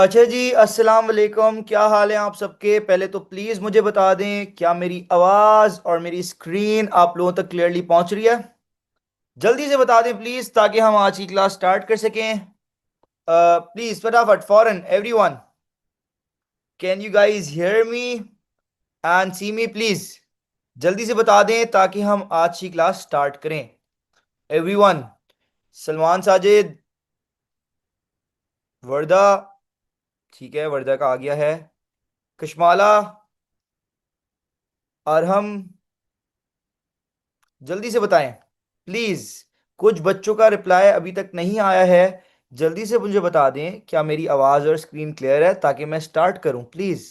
अच्छा जी, अस्सलाम वालेकुम। क्या हाल है आप सबके? पहले तो प्लीज़ मुझे बता दें, क्या मेरी आवाज़ और मेरी स्क्रीन आप लोगों तक क्लियरली पहुंच रही है? जल्दी से बता दें प्लीज़, ताकि हम आज की क्लास स्टार्ट कर सकें। प्लीज़ फटाफट, फॉरन everyone, can you guys hear me and see me please? जल्दी से बता दें ताकि हम आज की क्लास स्टार्ट करें। एवरीवन, सलमान साजिद, वर्दा, ठीक है, वर्दा का आ गया है। कशमाला, अरहम, जल्दी से बताएं प्लीज। कुछ बच्चों का रिप्लाई अभी तक नहीं आया है। जल्दी से मुझे बता दें क्या मेरी आवाज और स्क्रीन क्लियर है, ताकि मैं स्टार्ट करूं प्लीज।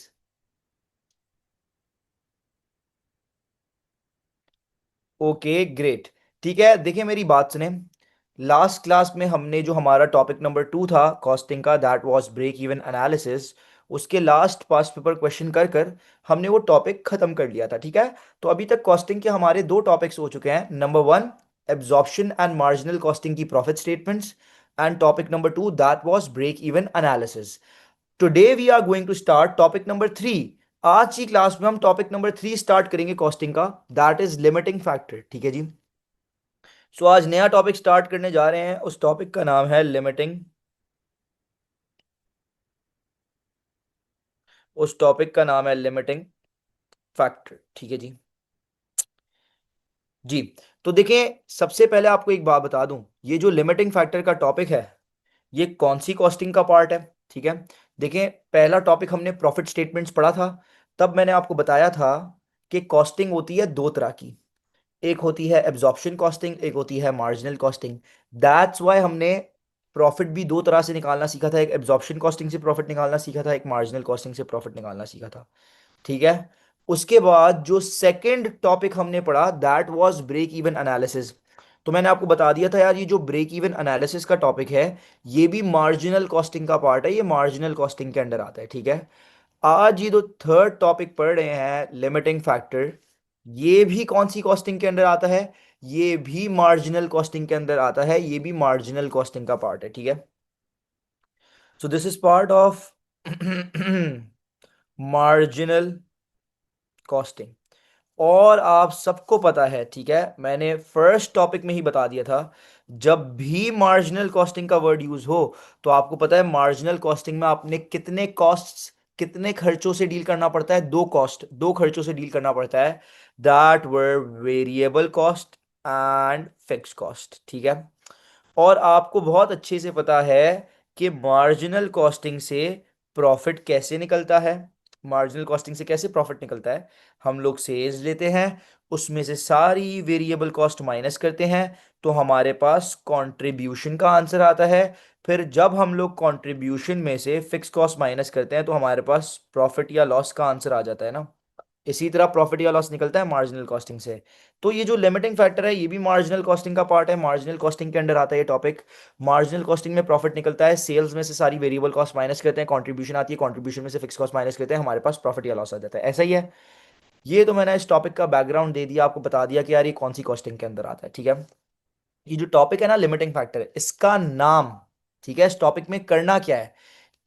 Okay great. ठीक है, देखिए मेरी बात सुने। लास्ट क्लास में हमने जो हमारा टॉपिक नंबर 2 था कॉस्टिंग का, that was break even analysis, उसके लास्ट पास्ट पेपर क्वेश्चन कर कर हमने वो टॉपिक खत्म कर लिया था। ठीक है, तो अभी तक कॉस्टिंग के हमारे दो टॉपिक्स हो चुके हैं। Number 1, absorption and marginal costing की profit statements, and topic number 2 that was break even analysis. Today we are going to start topic number 3। आज की क्लास में हम टॉपिक नंबर 3 स्टार्ट करेंगे कॉस्टिंग का, दैट इज लिमिटिंग फैक्टर। ठीक है जी। सो आज नया टॉपिक स्टार्ट करने जा रहे हैं, उस टॉपिक का नाम है लिमिटिंग। उस टॉपिक का नाम है लिमिटिंग फैक्टर। ठीक है जी। जी, तो देखिए सबसे पहले आपको एक बात बता दूं, ये जो लिमिटिंग फैक्टर का टॉपिक है, ये कौन सी कॉस्टिंग का पार्ट है? ठीक है, देखिए पहला टॉपिक हमने प्रॉफिट स्टेटमेंट्स पढ़ा था। तब मैंने आपको बताया था कि कॉस्टिंग होती है दो तरह की। एक होती है एब्जॉर्प्शन कॉस्टिंग, एक होती है मार्जिनल कॉस्टिंग। दैट्स वाई हमने प्रॉफिट भी दो तरह से निकालना सीखा था, एक एब्जॉर्प्शन कॉस्टिंग से प्रॉफिट निकालना सीखा था, एक मार्जिनल कॉस्टिंग से प्रॉफिट निकालना सीखा था। ठीक है, उसके बाद जो सेकंड टॉपिक हमने पढ़ा that was break even analysis. तो मैंने आपको बता दिया था यार, ये जो ब्रेक इवन एनालिसिस का टॉपिक है, ये भी मार्जिनल कॉस्टिंग का पार्ट है, ये मार्जिनल कॉस्टिंग के अंडर आता है। ठीक है, आज ये जो थर्ड टॉपिक पढ़ रहे हैं लिमिटिंग फैक्टर, ये भी कौन सी कॉस्टिंग के अंदर आता है? ये भी मार्जिनल कॉस्टिंग के अंदर आता है, ये भी मार्जिनल कॉस्टिंग का पार्ट है। ठीक है, so this is part of marginal costing. और आप सबको पता है, ठीक है, मैंने फर्स्ट टॉपिक में ही बता दिया था, जब भी मार्जिनल कॉस्टिंग का वर्ड यूज हो, तो आपको पता है मार्जिनल कॉस्टिंग में आपने कितने कॉस्ट्स, कितने खर्चों से डील करना पड़ता है? दो कॉस्ट, दो खर्चों से डील करना पड़ता है, that were variable cost and fix cost. ठीक है, और आपको बहुत अच्छे से पता है कि मार्जिनल कॉस्टिंग से प्रॉफिट कैसे निकलता है। मार्जिनल कॉस्टिंग से कैसे प्रॉफिट निकलता है? हम लोग सेल्स लेते हैं, उसमें से सारी वेरिएबल कॉस्ट माइनस करते हैं, तो हमारे पास कंट्रीब्यूशन का आंसर आता है। फिर जब हम लोग कंट्रीब्यूशन में से फिक्स कॉस्ट माइनस करते हैं, तो हमारे पास प्रॉफिट या लॉस का आंसर आ जाता है ना। इसी तरह प्रॉफिट या लॉस निकलता है मार्जिनल कॉस्टिंग से। तो ये जो लिमिटिंग फैक्टर है, ये भी मार्जिनल कॉस्टिंग का पार्ट है, मार्जिनल कॉस्टिंग के अंडर आता है ये टॉपिक। मार्जिनल कॉस्टिंग में प्रॉफिट निकलता है, सेल्स में से सारी वेरिएबल कॉस्ट माइनस करते हैं, कंट्रीब्यूशन आती है, कंट्रीब्यूशन में से फिक्स कॉस्ट माइनस करते हैं, हमारे पास प्रॉफिट या लॉस आ जाता है। ऐसा ही है। ये तो मैंने इस टॉपिक का बैकग्राउंड दे दिया, आपको बता दिया कि यार ये कौन सी कॉस्टिंग के अंदर आता है। ठीक है, ये जो टॉपिक है ना लिमिटिंग फैक्टर, इसका नाम, ठीक है, इस टॉपिक में करना क्या है,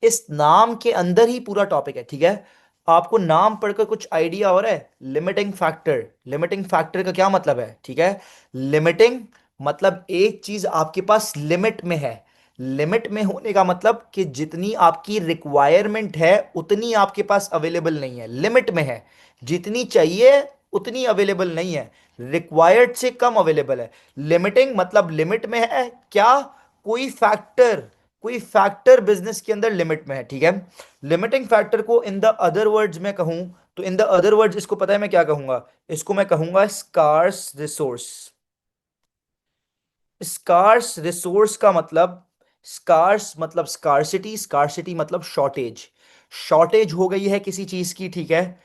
इस नाम के अंदर ही पूरा टॉपिक है। ठीक है, आपको नाम पढ़कर कुछ आइडिया हो रहा है? लिमिटिंग फैक्टर, लिमिटिंग फैक्टर का क्या मतलब है? ठीक है, लिमिटिंग मतलब एक चीज आपके पास लिमिट में है। लिमिट में होने का मतलब कि जितनी आपकी रिक्वायरमेंट है उतनी आपके पास अवेलेबल नहीं है, लिमिट में है। जितनी चाहिए उतनी अवेलेबल नहीं है, रिक्वायर्ड से कम अवेलेबल है। लिमिटिंग मतलब लिमिट में है क्या? कोई फैक्टर, कोई फैक्टर बिजनेस के अंदर लिमिट में है। ठीक है, लिमिटिंग फैक्टर को इन द अदर वर्ड्स में कहूं, तो इन द अदर वर्ड्स इसको पता है मैं क्या कहूंगा? इसको मैं कहूंगा स्कार्स रिसोर्स। स्कार्स रिसोर्स का मतलब, स्कार्स मतलब स्कार्सिटी, स्कार्सिटी मतलब शॉर्टेज। शॉर्टेज हो गई है किसी चीज की, ठीक है,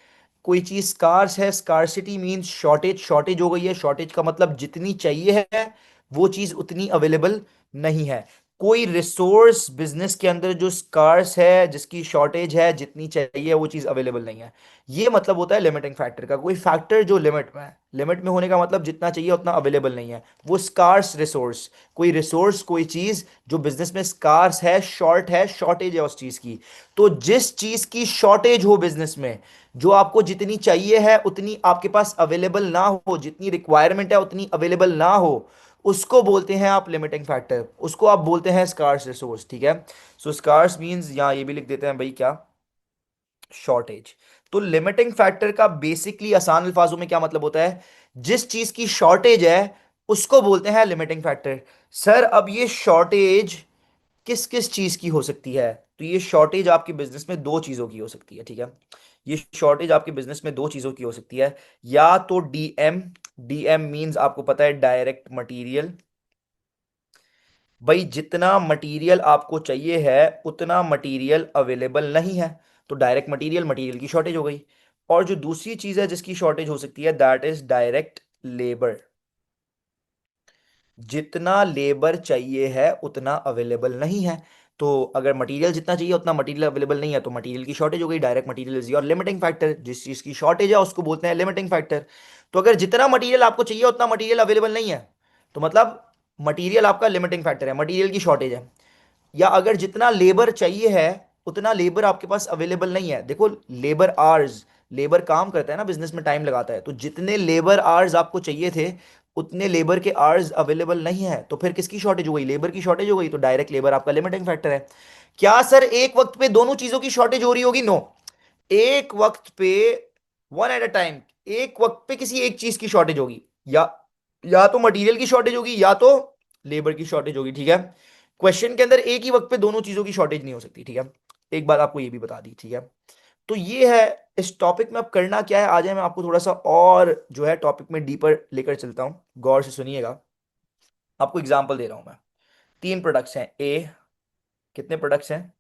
कोई चीज स्कार्स है, स्कार्सिटी मींस शॉर्टेज, शॉर्टेज हो गई है। शॉर्टेज का मतलब जितनी चाहिए है वो चीज उतनी अवेलेबल नहीं है। कोई रिसोर्स बिजनेस के अंदर जो स्कार्स है, जिसकी शॉर्टेज है, जितनी चाहिए वो चीज अवेलेबल नहीं है। ये मतलब होता है लिमिटिंग फैक्टर का। कोई फैक्टर जो लिमिट में है, लिमिट में होने का मतलब जितना चाहिए उतना अवेलेबल नहीं है, वो स्कार्स रिसोर्स। कोई रिसोर्स, कोई चीज जो बिजनेस में स्कार्स है, शॉर्ट है, शॉर्टेज है उस चीज की। तो जिस चीज की शॉर्टेज हो बिजनेस में, जो आपको जितनी चाहिए है उतनी आपके पास अवेलेबल ना हो, जितनी रिक्वायरमेंट है उतनी अवेलेबल ना हो, उसको बोलते हैं आप लिमिटिंग फैक्टर, उसको आप बोलते हैं स्कार्स रिसोर्स। ठीक है। सो स्कार्स मींस, यहाँ ये भी लिख देते हैं भाई क्या, शॉर्टेज। तो लिमिटिंग फैक्टर का बेसिकली आसान अल्फाजों में क्या मतलब होता है, जिस चीज की शॉर्टेज है उसको बोलते हैं लिमिटिंग फैक्टर। सर अब ये शॉर्टेज किस किस चीज की हो सकती है, तो ये शॉर्टेज आपके बिजनेस में दो चीजों की हो सकती है। ठीक है। ये शॉर्टेज आपके बिजनेस में दो चीजों की हो सकती है। या तो डीएम, डीएम मींस आपको पता है डायरेक्ट मटेरियल। भाई जितना मटेरियल आपको चाहिए है उतना मटेरियल अवेलेबल नहीं है, तो डायरेक्ट मटेरियल, मटेरियल की शॉर्टेज हो गई। और जो दूसरी चीज है जिसकी शॉर्टेज हो सकती है, दैट इज डायरेक्ट लेबर। जितना लेबर चाहिए है उतना अवेलेबल नहीं है। तो अगर मटेरियल जितना चाहिए उतना मटेरियल अवेलेबल नहीं है, तो मटेरियल की शॉर्टेज हो गई। Direct material is your limiting factor. जिस चीज की शॉर्टेज है उसको बोलते हैं लिमिटिंग फैक्टर। तो अगर जितना मटेरियल आपको चाहिए उतना मटेरियल अवेलेबल नहीं है, तो मतलब मटेरियल आपका लिमिटिंग फैक्टर है, मटेरियल की शॉर्टेज है। या अगर जितना लेबर चाहिए है उतना लेबर आपके पास अवेलेबल नहीं है। देखो, लेबर आवर्स, लेबर काम करता है ना बिजनेस में, टाइम लगाता है, तो जितने लेबर आवर्स आपको चाहिए थे उतने लेबर के आवर्स अवेलेबल नहीं है, तो फिर किसकी शॉर्टेज हो गई, लेबर की शॉर्टेज हो गई। तो डायरेक्ट लेबर आपका लिमिटिंग फैक्टर है। क्या सर एक वक्त पे दोनों चीजों की शॉर्टेज हो रही होगी? नो। एक वक्त पे, वन एट अ टाइम, एक वक्त पे किसी एक चीज की शॉर्टेज होगी। या तो मटेरियल की शॉर्टेज होगी या तो लेबर की शॉर्टेज होगी। ठीक है। क्वेश्चन के अंदर एक ही वक्त पे दोनों चीजों की शॉर्टेज नहीं हो सकती। ठीक है। एक बात आपको ये भी बता दी। ठीक है। तो ये है इस टॉपिक में। अब करना क्या है, आ जाए मैं आपको थोड़ा सा और जो है टॉपिक में डीपर लेकर चलता हूं, गौर से सुनिएगा। आपको एग्जांपल दे रहा हूं मैं। तीन प्रोडक्ट्स हैं ए। कितने प्रोडक्ट्स हैं?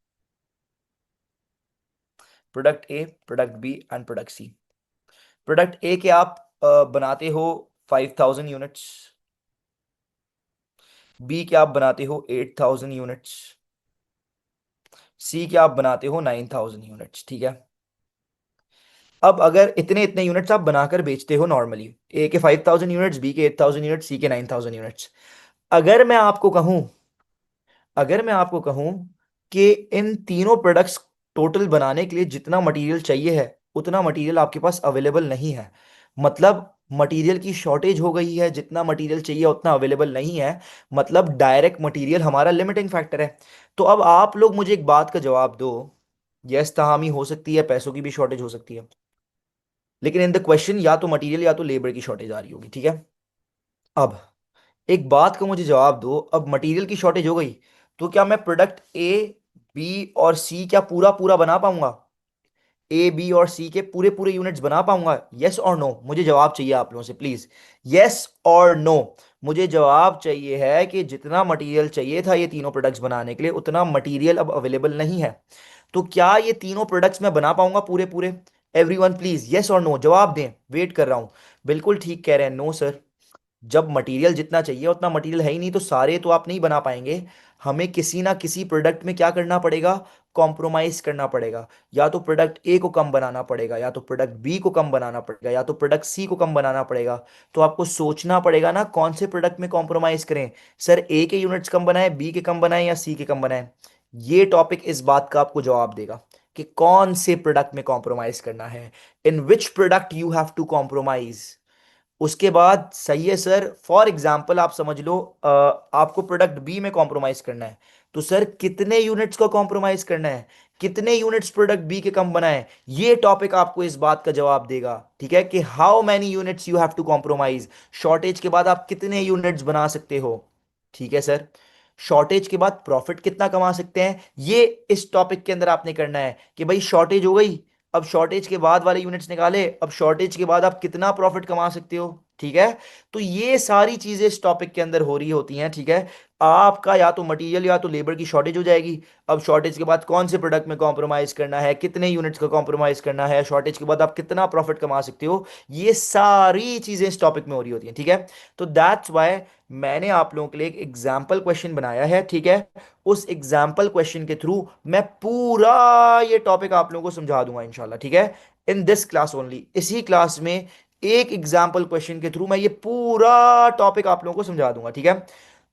Product A, product B and product C. Product A के आप बनाते हो 5,000 यूनिट्स। बी के आप बनाते हो 8,000 यूनिट्स। सी के आप बनाते हो 9,000 यूनिट्स। ठीक है। अब अगर इतने इतने यूनिट्स आप बनाकर बेचते हो नॉर्मली, ए के 5,000 यूनिट्स, बी के 8,000 यूनिट्स, सी के 9,000 यूनिट्स। अगर मैं आपको कहूं, अगर मैं आपको कहूं कि इन तीनों प्रोडक्ट्स टोटल बनाने के लिए जितना मटेरियल चाहिए है उतना मटेरियल आपके पास अवेलेबल नहीं है, मतलब मटेरियल की शॉर्टेज हो गई है, जितना मटेरियल चाहिए उतना अवेलेबल नहीं है, मतलब डायरेक्ट मटेरियल हमारा लिमिटिंग फैक्टर है। तो अब आप लोग मुझे एक बात का जवाब दो। यस, तहामी हो सकती है, पैसों की भी शॉर्टेज हो सकती है, लेकिन इन द क्वेश्चन या तो मटेरियल या तो लेबर की शॉर्टेज आ रही होगी। ठीक है। अब एक बात का मुझे जवाब दो, अब मटेरियल की शॉर्टेज हो गई, तो क्या मैं प्रोडक्ट ए, बी और सी क्या पूरा पूरा बना पाऊंगा? ए, बी और सी के पूरे पूरे यूनिट्स बना पाऊंगा? यस और नो? मुझे जवाब चाहिए आप लोगों से प्लीज। यस और नो? मुझे जवाब चाहिए है कि जितना मटेरियल चाहिए था ये तीनों प्रोडक्ट्स बनाने के लिए उतना मटेरियल अब अवेलेबल नहीं है। तो क्या ये तीनों प्रोडक्ट्स मैं बना पाऊंगा पूरे पूरे? एवरीवन प्लीज यस और नो जवाब दें, वेट कर रहा हूं। बिल्कुल ठीक कह रहे हैं, नो सर। जब मटेरियल जितना चाहिए उतना मटेरियल है ही नहीं, तो सारे तो आप नहीं बना पाएंगे। हमें किसी ना किसी प्रोडक्ट में क्या करना पड़ेगा, कॉम्प्रोमाइज करना पड़ेगा। या तो प्रोडक्ट ए को कम बनाना पड़ेगा, या तो प्रोडक्ट बी को कम बनाना पड़ेगा, या तो प्रोडक्ट सी को कम बनाना पड़ेगा। तो आपको सोचना पड़ेगा ना कौन से प्रोडक्ट में कॉम्प्रोमाइज करें। सर ए के यूनिट्स कम बनाए, बी के कम बनाए, या सी के कम बनाए? ये टॉपिक इस बात का आपको जवाब देगा कि कौन से प्रोडक्ट में कॉम्प्रोमाइज करना है, in which product you have to compromise. उसके बाद सही है सर, फॉर एग्जाम्पल आप समझ लो आपको प्रोडक्ट बी में कॉम्प्रोमाइज करना है, तो सर कितने यूनिट्स को कॉम्प्रोमाइज करना है, कितने यूनिट्स प्रोडक्ट बी के कम बनाए? ये टॉपिक आपको इस बात का जवाब देगा। ठीक है, कि how many units you have to compromise, shortage के बाद आप कितने यूनिट्स बना सकते हो। ठीक है सर। शॉर्टेज के बाद प्रॉफिट कितना कमा सकते हैं, ये इस टॉपिक के अंदर आपने करना है कि भाई शॉर्टेज हो गई, अब शॉर्टेज के बाद वाले यूनिट्स निकाले, अब शॉर्टेज के बाद आप कितना प्रॉफिट कमा सकते हो। ठीक है। तो ये सारी चीजें इस टॉपिक के अंदर हो रही होती हैं। ठीक है। आपका या तो मटेरियल या तो लेबर की शॉर्टेज हो जाएगी। अब शॉर्टेज के बाद कौन से प्रोडक्ट में कॉम्प्रोमाइज करना है, कितने यूनिट्स का कॉम्प्रोमाइज करना है, शॉर्टेज के बाद आप कितना प्रॉफिट कमा सकते हो, ये सारी चीजें इस टॉपिक में हो रही होती हैं, ठीक है। तो दैट्स वाई मैंने आप लोगों के लिए एक एग्जाम्पल क्वेश्चन बनाया है, ठीक है। उस एग्जाम्पल क्वेश्चन के थ्रू मैं पूरा ये टॉपिक आप लोगों को समझा दूंगा इंशाल्लाह, ठीक है। इन दिस क्लास ओनली, इसी क्लास में एक एग्जाम्पल क्वेश्चन के थ्रू मैं ये पूरा टॉपिक आप लोगों को समझा दूंगा, ठीक है।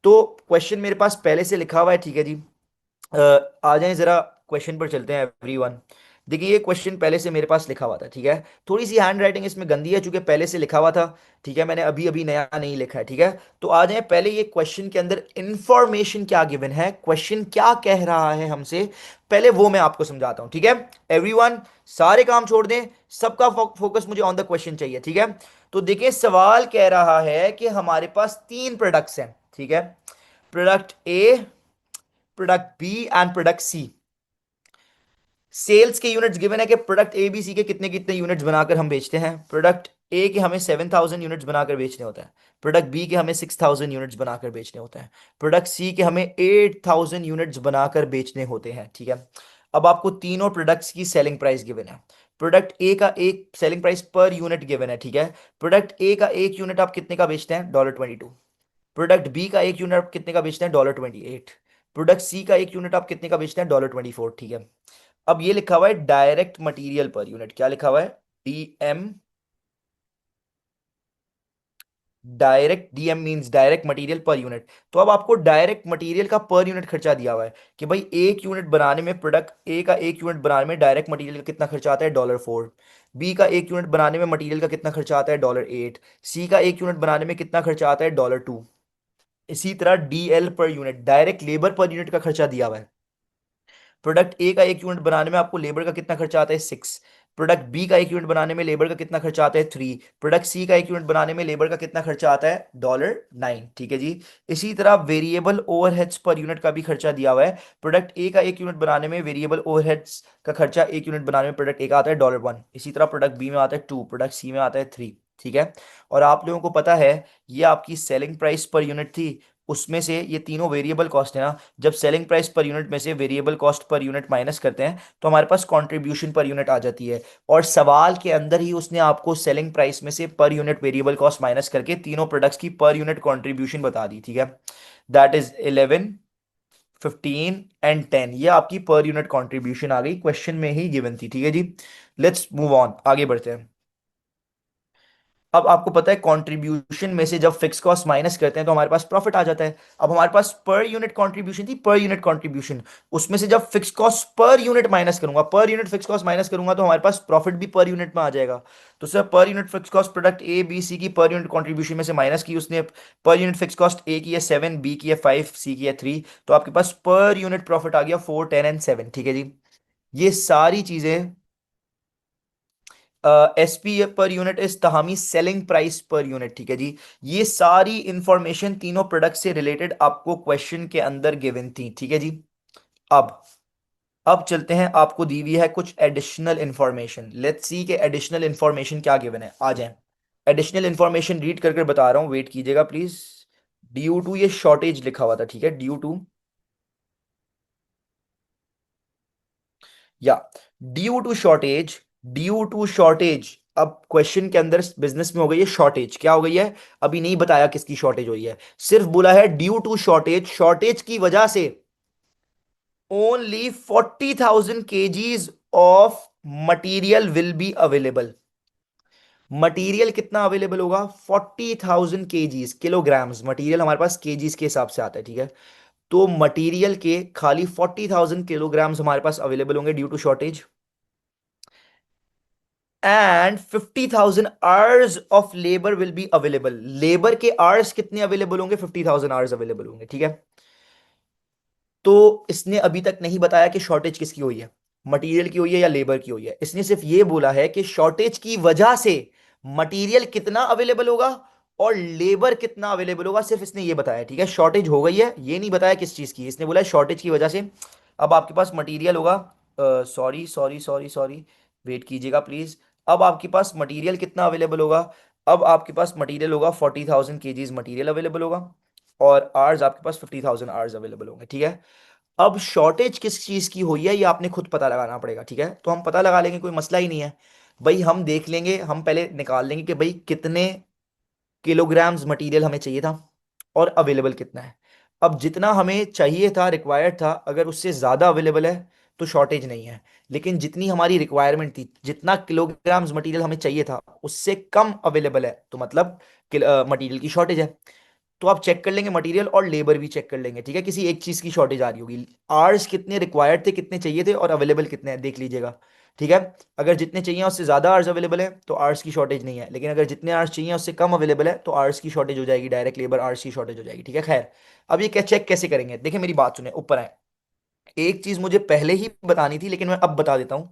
तो क्वेश्चन मेरे पास पहले से लिखा हुआ है, ठीक है जी। अ, आ जाएं जरा क्वेश्चन पर चलते हैं एवरीवन। देखिए ये क्वेश्चन पहले से मेरे पास लिखा हुआ था, ठीक है। थोड़ी सी हैंड राइटिंग इसमें गंदी है चूंकि पहले से लिखा हुआ था, ठीक है। मैंने अभी अभी नया नहीं लिखा है, ठीक है। तो आ जाए पहले ये क्वेश्चन के अंदर इंफॉर्मेशन क्या गिवन है, क्वेश्चन क्या कह रहा है हमसे, पहले वो मैं आपको समझाता हूं, ठीक है। एवरीवन सारे काम छोड़ दें, सबका फोकस मुझे ऑन द क्वेश्चन चाहिए, ठीक है। तो देखिए सवाल कह रहा है कि हमारे पास तीन प्रोडक्ट्स हैं, ठीक है। Product A, product B and product C. Sales के यूनिट्स गिवन है कि प्रोडक्ट ए बी सी के कितने कितने यूनिट्स बनाकर हम बेचते हैं। प्रोडक्ट ए के हमें 7,000 यूनिट्स बनाकर बेचने होते हैं। प्रोडक्ट बी के हमें 6,000 यूनिट्स बनाकर बेचने होते हैं। प्रोडक्ट सी के हमें 8,000 यूनिट्स बनाकर बेचने होते हैं, ठीक है। अब आपको तीनों प्रोडक्ट्स की सेलिंग प्राइस गिवन है। प्रोडक्ट ए का एक selling price per unit given है, ठीक है। प्रोडक्ट ए का एक यूनिट आप कितने का बेचते हैं, $22। प्रोडक्ट बी का एक यूनिट आप कितने का बेचते हैं, $28। प्रोडक्ट सी का एक यूनिट आप कितने का बेचते हैं, $24, ठीक है। अब ये लिखा हुआ है डायरेक्ट मटेरियल पर यूनिट, क्या लिखा हुआ है, DM. Direct DM means direct material per unit. तो अब आपको डायरेक्ट मटेरियल का पर यूनिट खर्चा दिया हुआ है कि भाई एक यूनिट बनाने में, प्रोडक्ट ए का एक यूनिट बनाने में डायरेक्ट मटेरियल का कितना खर्चा आता है, $4। बी का एक यूनिट बनाने में मटेरियल का कितना खर्चा आता है, $8। सी का एक यूनिट बनाने में कितना खर्चा आता है, $2। इसी तरह DL per unit, direct labour per unit का खर्चा दिया हुआ है। प्रोडक्ट ए का एक यूनिट बनाने में आपको लेबर का कितना खर्चा आता है, 6। प्रोडक्ट बी का एक यूनिट बनाने में लेबर का कितना खर्चा आता है, 3। प्रोडक्ट सी का एक यूनिट बनाने में लेबर का कितना खर्चा आता है, $9, ठीक है जी। इसी तरह वेरिएबल ओवरहेड्स पर यूनिट का भी खर्चा दिया हुआ है। प्रोडक्ट ए का एक यूनिट बनाने में वेरिएबल ओवरहेड्स का खर्चा एक यूनिट बनाने में प्रोडक्ट ए का आता है $1। इसी तरह प्रोडक्ट बी में आता है 2, प्रोडक्ट सी में आता है 3, ठीक है। और आप लोगों को पता है ये आपकी सेलिंग प्राइस पर यूनिट थी, उसमें से ये तीनों वेरिएबल कॉस्ट है ना, जब सेलिंग प्राइस पर यूनिट में से variable cost per unit minus करते हैं तो हमारे पास कंट्रीब्यूशन पर यूनिट आ जाती है। और सवाल के अंदर ही उसने आपको सेलिंग प्राइस में से per unit variable cost minus करके तीनों प्रोडक्ट्स की पर यूनिट कंट्रीब्यूशन बता दी, ठीक है। दैट इज 11, 15 एंड 10, ये आपकी पर यूनिट कंट्रीब्यूशन आ गई, क्वेश्चन में ही गिवन थी, ठीक है जी। लेट्स मूव ऑन, आगे बढ़ते हैं। अब आपको पता है कंट्रीब्यूशन में से जब फिक्स कॉस्ट माइनस करते हैं तो हमारे पास प्रॉफिट आ जाता है। अब हमारे पास पर यूनिट कंट्रीब्यूशन थी, पर यूनिट कंट्रीब्यूशन, उसमें से जब fix cost per unit minus करूंगा, पर यूनिट फिक्स कॉस्ट माइनस करूंगा तो हमारे पास प्रॉफिट भी पर यूनिट में आ जाएगा। तो sir per unit fix cost product A B C की पर यूनिट कंट्रीब्यूशन में से माइनस की उसने, पर यूनिट फिक्स कॉस्ट ए की है 7, बी की है 5, सी की है 3, तो आपके पास पर यूनिट प्रॉफिट आ गया 4, 10 एंड 7, ठीक है जी। ये सारी चीजें एसपी पर यूनिट इज तहामी सेलिंग प्राइस पर यूनिट, ठीक है जी। ये सारी इंफॉर्मेशन तीनों प्रोडक्ट से रिलेटेड आपको क्वेश्चन के अंदर गिवन थी, ठीक है जी। अब अब चलते हैं, आपको दी हुई है कुछ एडिशनल इंफॉर्मेशन, लेट्स सी के एडिशनल इंफॉर्मेशन क्या गिवन है, आ जाए। एडिशनल इंफॉर्मेशन रीड करके बता रहा हूं, वेट कीजिएगा प्लीज। ड्यू टू, ये शॉर्टेज लिखा हुआ था, ठीक है, ड्यू टू, या due to shortage, due to shortage. अब क्वेश्चन के अंदर बिजनेस में हो गई है शॉर्टेज, क्या हो गई है, अभी नहीं बताया किसकी शॉर्टेज हुई है, सिर्फ बोला है ड्यू टू शॉर्टेज, शॉर्टेज की वजह से only 40,000 kgs of material will be available. Material कितना अवेलेबल होगा, 40,000 kgs, किलोग्राम्स, मटीरियल हमारे पास केजीज के हिसाब से आता है, ठीक है। तो मटेरियल के खाली 40,000 किलोग्राम्स हमारे पास अवेलेबल होंगे due to shortage, and 50,000 hours of labour will be available. Labour के आवर्स कितने अवेलेबल होंगे, 50,000 आवर्स अवेलेबल होंगे, ठीक है। तो इसने अभी तक नहीं बताया कि शॉर्टेज किसकी हुई है, मटेरियल की हुई है या लेबर की हुई है, इसने सिर्फ ये बोला है कि शॉर्टेज की वजह से मटेरियल कितना अवेलेबल होगा और लेबर कितना अवेलेबल होगा, सिर्फ इसने ये बताया, ठीक है। शॉर्टेज हो गई है, ये नहीं बताया किस चीज की, इसने बोला है शॉर्टेज की वजह से। अब आपके पास मटेरियल होगा, sorry sorry sorry sorry, wait कीजिएगा प्लीज। अब आपके पास मटेरियल कितना अवेलेबल होगा, अब आपके पास मटेरियल होगा 40,000 kgs मटेरियल अवेलेबल होगा, और आर्स आपके पास 50,000 आर्स अवेलेबल होंगे, ठीक है। अब शॉर्टेज किस चीज की हुई है ये आपने खुद पता लगाना पड़ेगा, ठीक है। तो हम पता लगा लेंगे, कोई मसला ही नहीं है। भाई हम देख लेंगे, हम पहले निकाल लेंगे कि भाई कितने किलोग्राम्स मटेरियल हमें चाहिए था और अवेलेबल कितना है। अब जितना हमें चाहिए था, रिक्वायर्ड था, अगर उससे ज़्यादा अवेलेबल है तो शॉर्टेज नहीं है। लेकिन जितनी हमारी रिक्वायरमेंट थी, जितना किलोग्राम्स मटेरियल हमें चाहिए था, उससे कम अवेलेबल है, तो मतलब मटेरियल की शॉर्टेज है। तो आप चेक कर लेंगे, मटेरियल और लेबर भी चेक कर लेंगे, ठीक है। किसी एक चीज की शॉर्टेज आ रही होगी, आर्स कितने रिक्वायर्ड थे, कितने चाहिए थे, और अवेलेबल कितने हैं देख लीजिएगा, ठीक है। अगर जितने चाहिए उससे ज्यादा आर्स अवेलेबल है तो आर्स की शॉर्टेज नहीं है, लेकिन अगर जितने आर्स चाहिए उससे कम अवेलेबल है तो आर्स की शॉर्टेज हो जाएगी, डायरेक्ट लेबर आर्स की शॉर्टेज हो जाएगी, ठीक है। खैर, अब ये क्या चेक कैसे करेंगे, देखिए मेरी बात सुने, ऊपर आए। एक चीज मुझे पहले ही बतानी थी लेकिन मैं अब बता देता हूं।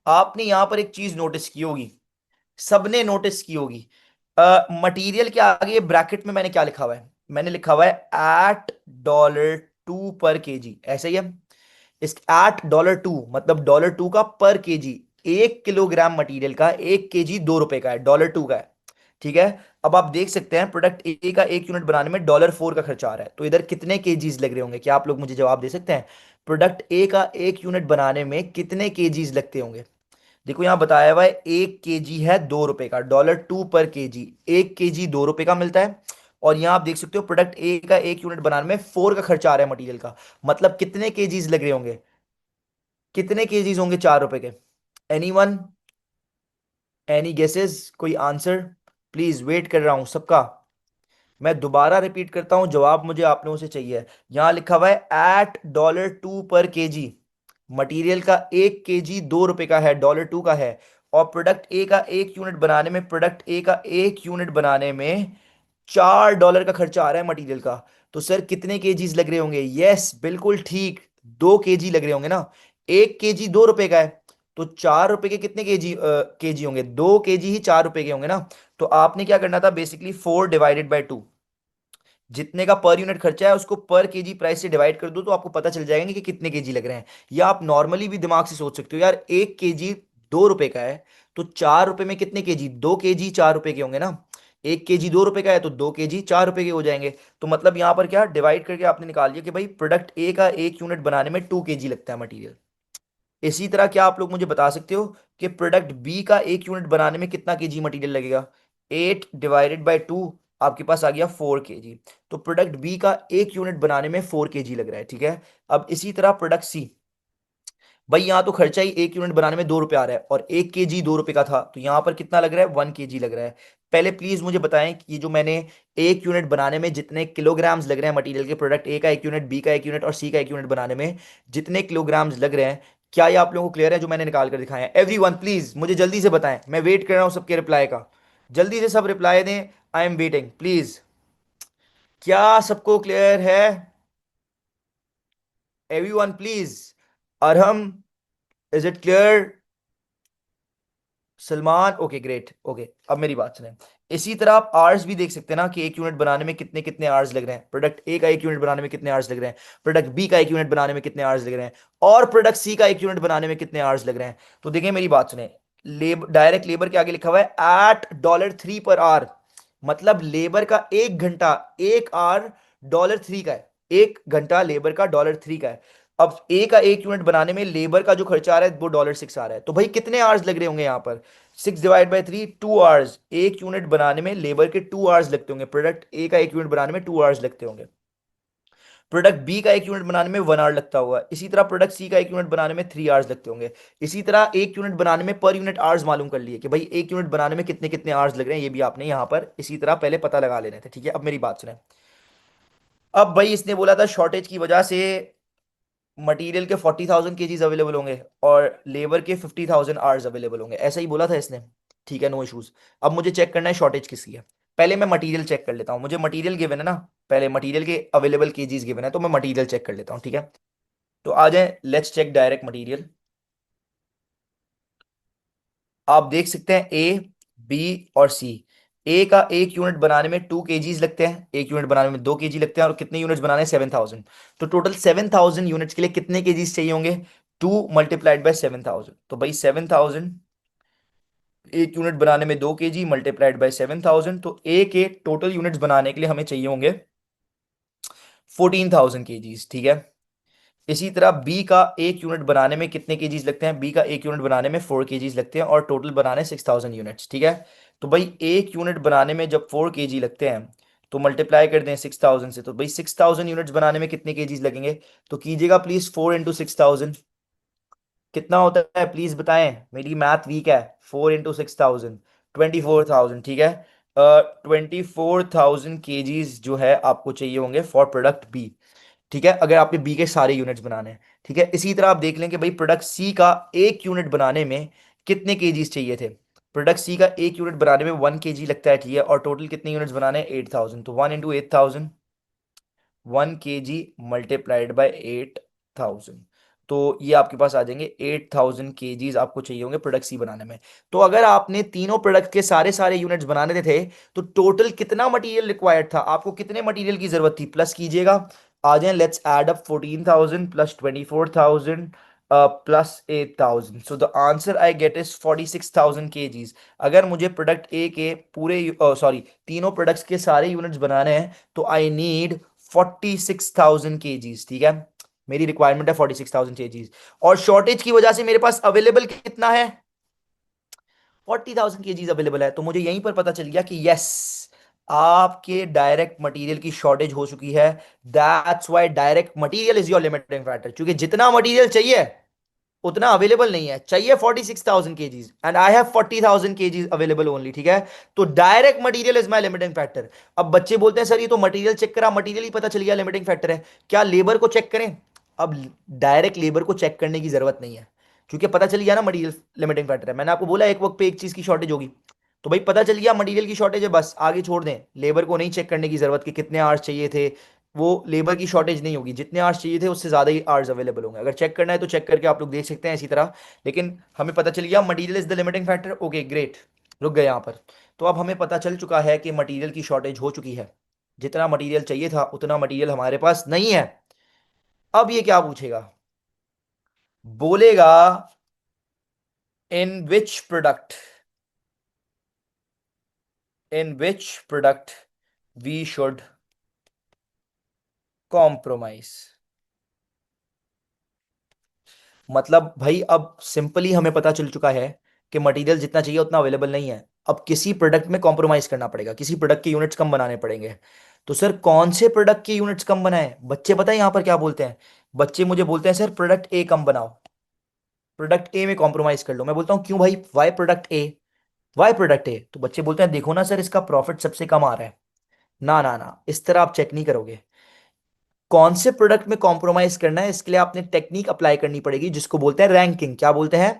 आपने यहां पर एक चीज नोटिस की होगी, सबने नोटिस की होगी। मटेरियल के आगे ब्रैकेट में मैंने क्या लिखा हुआ है, मैंने लिखा हुआ है $2 पर केजी, ऐसे ही है। इस $8 मतलब $2 का पर केजी। 1 किलोग्राम मटेरियल का 1 केजी ₹2 का है, $2 का है, ठीक है। अब आप देख सकते हैं प्रोडक्ट ए का 1 यूनिट बनाने में $4 का खर्चा आ रहा है, तो इधर कितने केजीज लग रहे होंगे, क्या आप लोग मुझे जवाब दे सकते हैं? प्रोडक्ट ए का 1 यूनिट बनाने में कितने केजीज लगते होंगे? देखो यहां बताया हुआ है 1 केजी है $2 का, $2 पर केजी। 1 केजी $2 का मिलता है। और यहां आप देख सकते हो प्रोडक्ट ए का 1 यूनिट बनाने में 4 का खर्चा आ रहा है मटेरियल का। मतलब कितने केजीज लग रहे होंगे, कितने केजीज होंगे $4 के? एनी वन, एनी गेसेस, कोई आंसर? प्लीज वेट कर रहा हूं सबका। मैं दोबारा रिपीट करता हूं, जवाब मुझे आप लोगों से चाहिए। यहां लिखा हुआ है $2 पर केजी। मटेरियल का 1 केजी $2 का है, $2 का है। और प्रोडक्ट ए का 1 यूनिट बनाने में, प्रोडक्ट ए का 1 यूनिट बनाने में $4 का खर्चा आ रहा है मटेरियल का। तो सर कितने केजीज लग रहे होंगे? यस बिल्कुल ठीक, 2 केजी लग रहे होंगे ना। 1 केजी $2 का है, तो $4 के कितने केजी होंगे? 2 केजी ही $4 के होंगे ना। तो आपने क्या करना था, बेसिकली 4/2, जितने का पर यूनिट खर्चा है उसको पर केजी प्राइस से डिवाइड कर दो, तो आपको पता चल जाएगा कि कितने केजी लग रहे हैं। या आप नॉर्मली भी दिमाग से सोच सकते हो, यार 1 केजी $2 का है, तो $4 में कितने केजी? 2 केजी $4 के होंगे ना। 1 केजी $2 का है तो 2 केजी $4 के हो जाएंगे। तो मतलब यहां पर क्या डिवाइड करके आपने निकाल लिया कि भाई प्रोडक्ट ए का 1 यूनिट बनाने में 2 केजी लगता है मटीरियल। इसी तरह क्या आप लोग मुझे बता सकते हो कि प्रोडक्ट बी का 1 यूनिट बनाने में कितना केजी मटेरियल लगेगा? 8/2, आपके पास आ गया 4 केजी। तो प्रोडक्ट बी का 1 यूनिट बनाने में 4 केजी लग रहा है, ठीक है। अब इसी तरह प्रोडक्ट सी, भाई यहाँ तो खर्चा ही 1 यूनिट बनाने में $2 आ रहा है, और 1 केजी $2 का था, तो यहाँ पर कितना लग रहा है? 1 केजी लग रहा है। पहले प्लीज मुझे बताएं कि ये जो मैंने 1 यूनिट बनाने में जितने किलोग्राम्स लग रहे हैं मटेरियल के, प्रोडक्ट ए का 1 यूनिट, बी का 1 यूनिट और सी का 1 यूनिट बनाने में जितने किलोग्राम्स लग रहे हैं, क्या ये आप लोगों को क्लियर है जो मैंने निकाल कर दिखाया है? एवरी वन प्लीज मुझे जल्दी से बताएं, मैं वेट कर रहा हूँ सबके रिप्लाई का। जल्दी से सब रिप्लाई दें, आई एम वेटिंग प्लीज। क्या सबको क्लियर है? Everyone please. Arham, is it clear? Salman, okay great, okay. अब मेरी बात सुने, इसी तरह आप आवर्स भी देख सकते हैं ना कि 1 यूनिट बनाने में कितने कितने आवर्स लग रहे हैं। प्रोडक्ट ए का 1 यूनिट बनाने में कितने आवर्स लग रहे हैं, प्रोडक्ट बी का 1 यूनिट बनाने में कितने आवर्स लग रहे हैं, और प्रोडक्ट सी का 1 यूनिट बनाने में कितने आवर्स लग रहे हैं। तो देखिए मेरी बात सुने, डायरेक्ट लेबर के आगे लिखा हुआ है $8 3 पर आवर। मतलब लेबर का 1 घंटा, 1 आवर $3 का है। 1 घंटा लेबर का $3 का है। अब ए का 1 यूनिट बनाने में लेबर का जो खर्चा आ रहा है वो $6 आ रहा है, तो भाई कितने आवर्स लग रहे होंगे यहाँ पर? 6/3, 2 आवर्स। 1 यूनिट बनाने में लेबर के 2 आवर्स लगते होंगे, प्रोडक्ट ए का 1 यूनिट बनाने में 2 आवर्स लगते होंगे। प्रोडक्ट बी का 1 यूनिट बनाने में 1 आवर लगता होगा। इसी तरह प्रोडक्ट सी का 1 यूनिट बनाने में 3 आवर्स लगते होंगे। इसी तरह 1 यूनिट बनाने में पर यूनिट आवर्स मालूम कर लिए कि भाई 1 यूनिट बनाने में कितने कितने आवर्स लग रहे हैं, ये भी आपने यहाँ पर इसी तरह पहले पता लगा लेने थे, ठीक है। अब मेरी बात सुने, अब भाई इसने बोला था शॉर्टेज की वजह से मटेरियल के 40,000 केजीज अवेलेबल होंगे और लेबर के 50,000 आवर्स अवेलेबल होंगे, ऐसा ही बोला था इसने, ठीक है। No issues. अब मुझे चेक करना है शॉर्टेज किसकी है। पहले मैं मटेरियल चेक कर लेता हूँ, मुझे मटेरियल गिवन है ना, पहले मटेरियल के अवेलेबल केजीज गिवन है, तो मैं मटेरियल चेक कर लेता हूँ, ठीक है। तो आ जाए, लेट्स चेक डायरेक्ट मटेरियल। आप देख सकते हैं ए, बी और सी। ए का 1 यूनिट बनाने में 2 केजीज लगते हैं, 1 यूनिट बनाने में 2 केजी लगते हैं, और कितने यूनिट्स बनाने हैं? 7,000। तो टोटल 7,000 यूनिट्स के लिए कितने केजीज चाहिए होंगे? 2 × 7,000। तो भाई 7,000, 1 यूनिट बनाने में 2 केजी × 7,000, तो ए के टोटल यूनिट्स बनाने के लिए हमें चाहिए होंगे 14,000 kgs, ठीक है। इसी तरह बी का एक यूनिट बनाने में कितने केजीज लगते हैं? बी का एक यूनिट बनाने में 4 केजीज लगते हैं और टोटल बनाने 6,000 यूनिट्स, ठीक है। तो भाई एक यूनिट बनाने में जब 4 केजी लगते हैं तो मल्टीप्लाई कर दें 6,000 से, तो भाई 6,000 यूनिट्स बनाने में कितने केजीज लगेंगे? तो कीजिएगा प्लीज, 4 इंटू 6,000 कितना होता है प्लीज बताएं, मेरी मैथ वीक है। 4 इंटू 6,000, 24,000, ठीक है। 24,000 केजीज जो है आपको चाहिए होंगे फॉर प्रोडक्ट बी, ठीक है, अगर आपके बी के सारे यूनिट्स बनाने हैं, ठीक है। इसी तरह आप देख लें कि भाई प्रोडक्ट सी का एक यूनिट बनाने में कितने केजीज चाहिए थे? प्रोडक्ट सी का एक यूनिट बनाने में 1 केजी लगता है, ठीक है, और टोटल कितने यूनिट्स बनाने हैं? 8,000, तो 1 इंटू 8,000, 1 केजी मल्टीप्लाइड बाय 8,000, तो ये आपके पास आ जाएंगे 8,000 केजीज आपको चाहिए होंगे प्रोडक्ट सी बनाने में। तो अगर आपने तीनों प्रोडक्ट के सारे सारे यूनिट्स बनाने थे तो टोटल कितना मटेरियल रिक्वायर्ड था? आपको कितने मटेरियल की जरूरत थी? प्लस कीजिएगा, आ जाए, let's add up 14,000 plus 24,000 plus 8,000, so the answer I get is 46,000 KGs. अगर मुझे प्रोडक्ट ए के पूरे सॉरी तीनों प्रोडक्ट्स के सारे यूनिट्स बनाने हैं तो आई नीड 46,000 केजीज, ठीक है। मेरी रिक्वायरमेंट है 46,000 केजीज, और शॉर्टेज की वजह से मेरे पास अवेलेबल कितना है? 40,000 केजीज अवेलेबल है। तो मुझे यहीं पर पता चल गया कि यस, आपके डायरेक्ट मटेरियल की शॉर्टेज हो चुकी है। That's why direct material is your limiting factor, क्योंकि जितना मटेरियल चाहिए उतना अवेलेबल नहीं है। चाहिए 46,000 KGs and I have 40,000 KGs available only, ठीक है। तो direct material is my limiting factor. अब बच्चे बोलते हैं सर ये तो मटेरियल चेक करा, मटेरियल ही पता चल गया लिमिटिंग फैक्टर है, क्या लेबर को चेक करें? अब डायरेक्ट लेबर को चेक करने की जरूरत नहीं है, क्योंकि पता चल गया ना मटेरियल लिमिटिंग फैक्टर है। मैंने आपको बोला एक वक्त पे एक चीज की शॉर्टेज होगी, तो भाई पता चल गया मटेरियल की शॉर्टेज है, बस आगे छोड़ दें। लेबर को नहीं चेक करने की जरूरत कि कितने आवर्स चाहिए थे, वो लेबर की शॉर्टेज नहीं होगी, जितने आवर्स चाहिए थे उससे ज़्यादा ही आवर्स अवेलेबल होंगे। अगर चेक करना है तो चेक करके आप लोग देख सकते हैं इसी तरह। लेकिन हमें पता चल गया material is the limiting factor, okay great, रुक गए यहाँ पर। तो अब हमें पता चल चुका है कि मटेरियल की शॉर्टेज हो चुकी है, जितना मटेरियल चाहिए था उतना मटेरियल हमारे पास नहीं है। अब ये क्या पूछेगा? बोलेगा in which product, in which product we should compromise. मतलब भाई अब सिंपली हमें पता चल चुका है कि मटेरियल जितना चाहिए उतना अवेलेबल नहीं है। अब किसी प्रोडक्ट में कॉम्प्रोमाइज करना पड़ेगा, किसी प्रोडक्ट के यूनिट्स कम बनाने पड़ेंगे। तो सर कौन से प्रोडक्ट के यूनिट्स कम बनाए? बच्चे पता है यहां पर क्या बोलते हैं? बच्चे मुझे बोलते हैं सर प्रोडक्ट ए कम बनाओ, प्रोडक्ट ए में कॉम्प्रोमाइज कर लो। मैं बोलता हूँ क्यों भाई, why product A, why product A? तो बच्चे बोलते हैं देखो ना सर इसका प्रॉफिट सबसे कम आ रहा है। ना ना ना, इस तरह आप चेक नहीं करोगे। कौन से प्रोडक्ट में कॉम्प्रोमाइज करना है इसके लिए आपने टेक्निक अप्लाई करनी पड़ेगी जिसको बोलते हैं रैंकिंग। क्या बोलते हैं?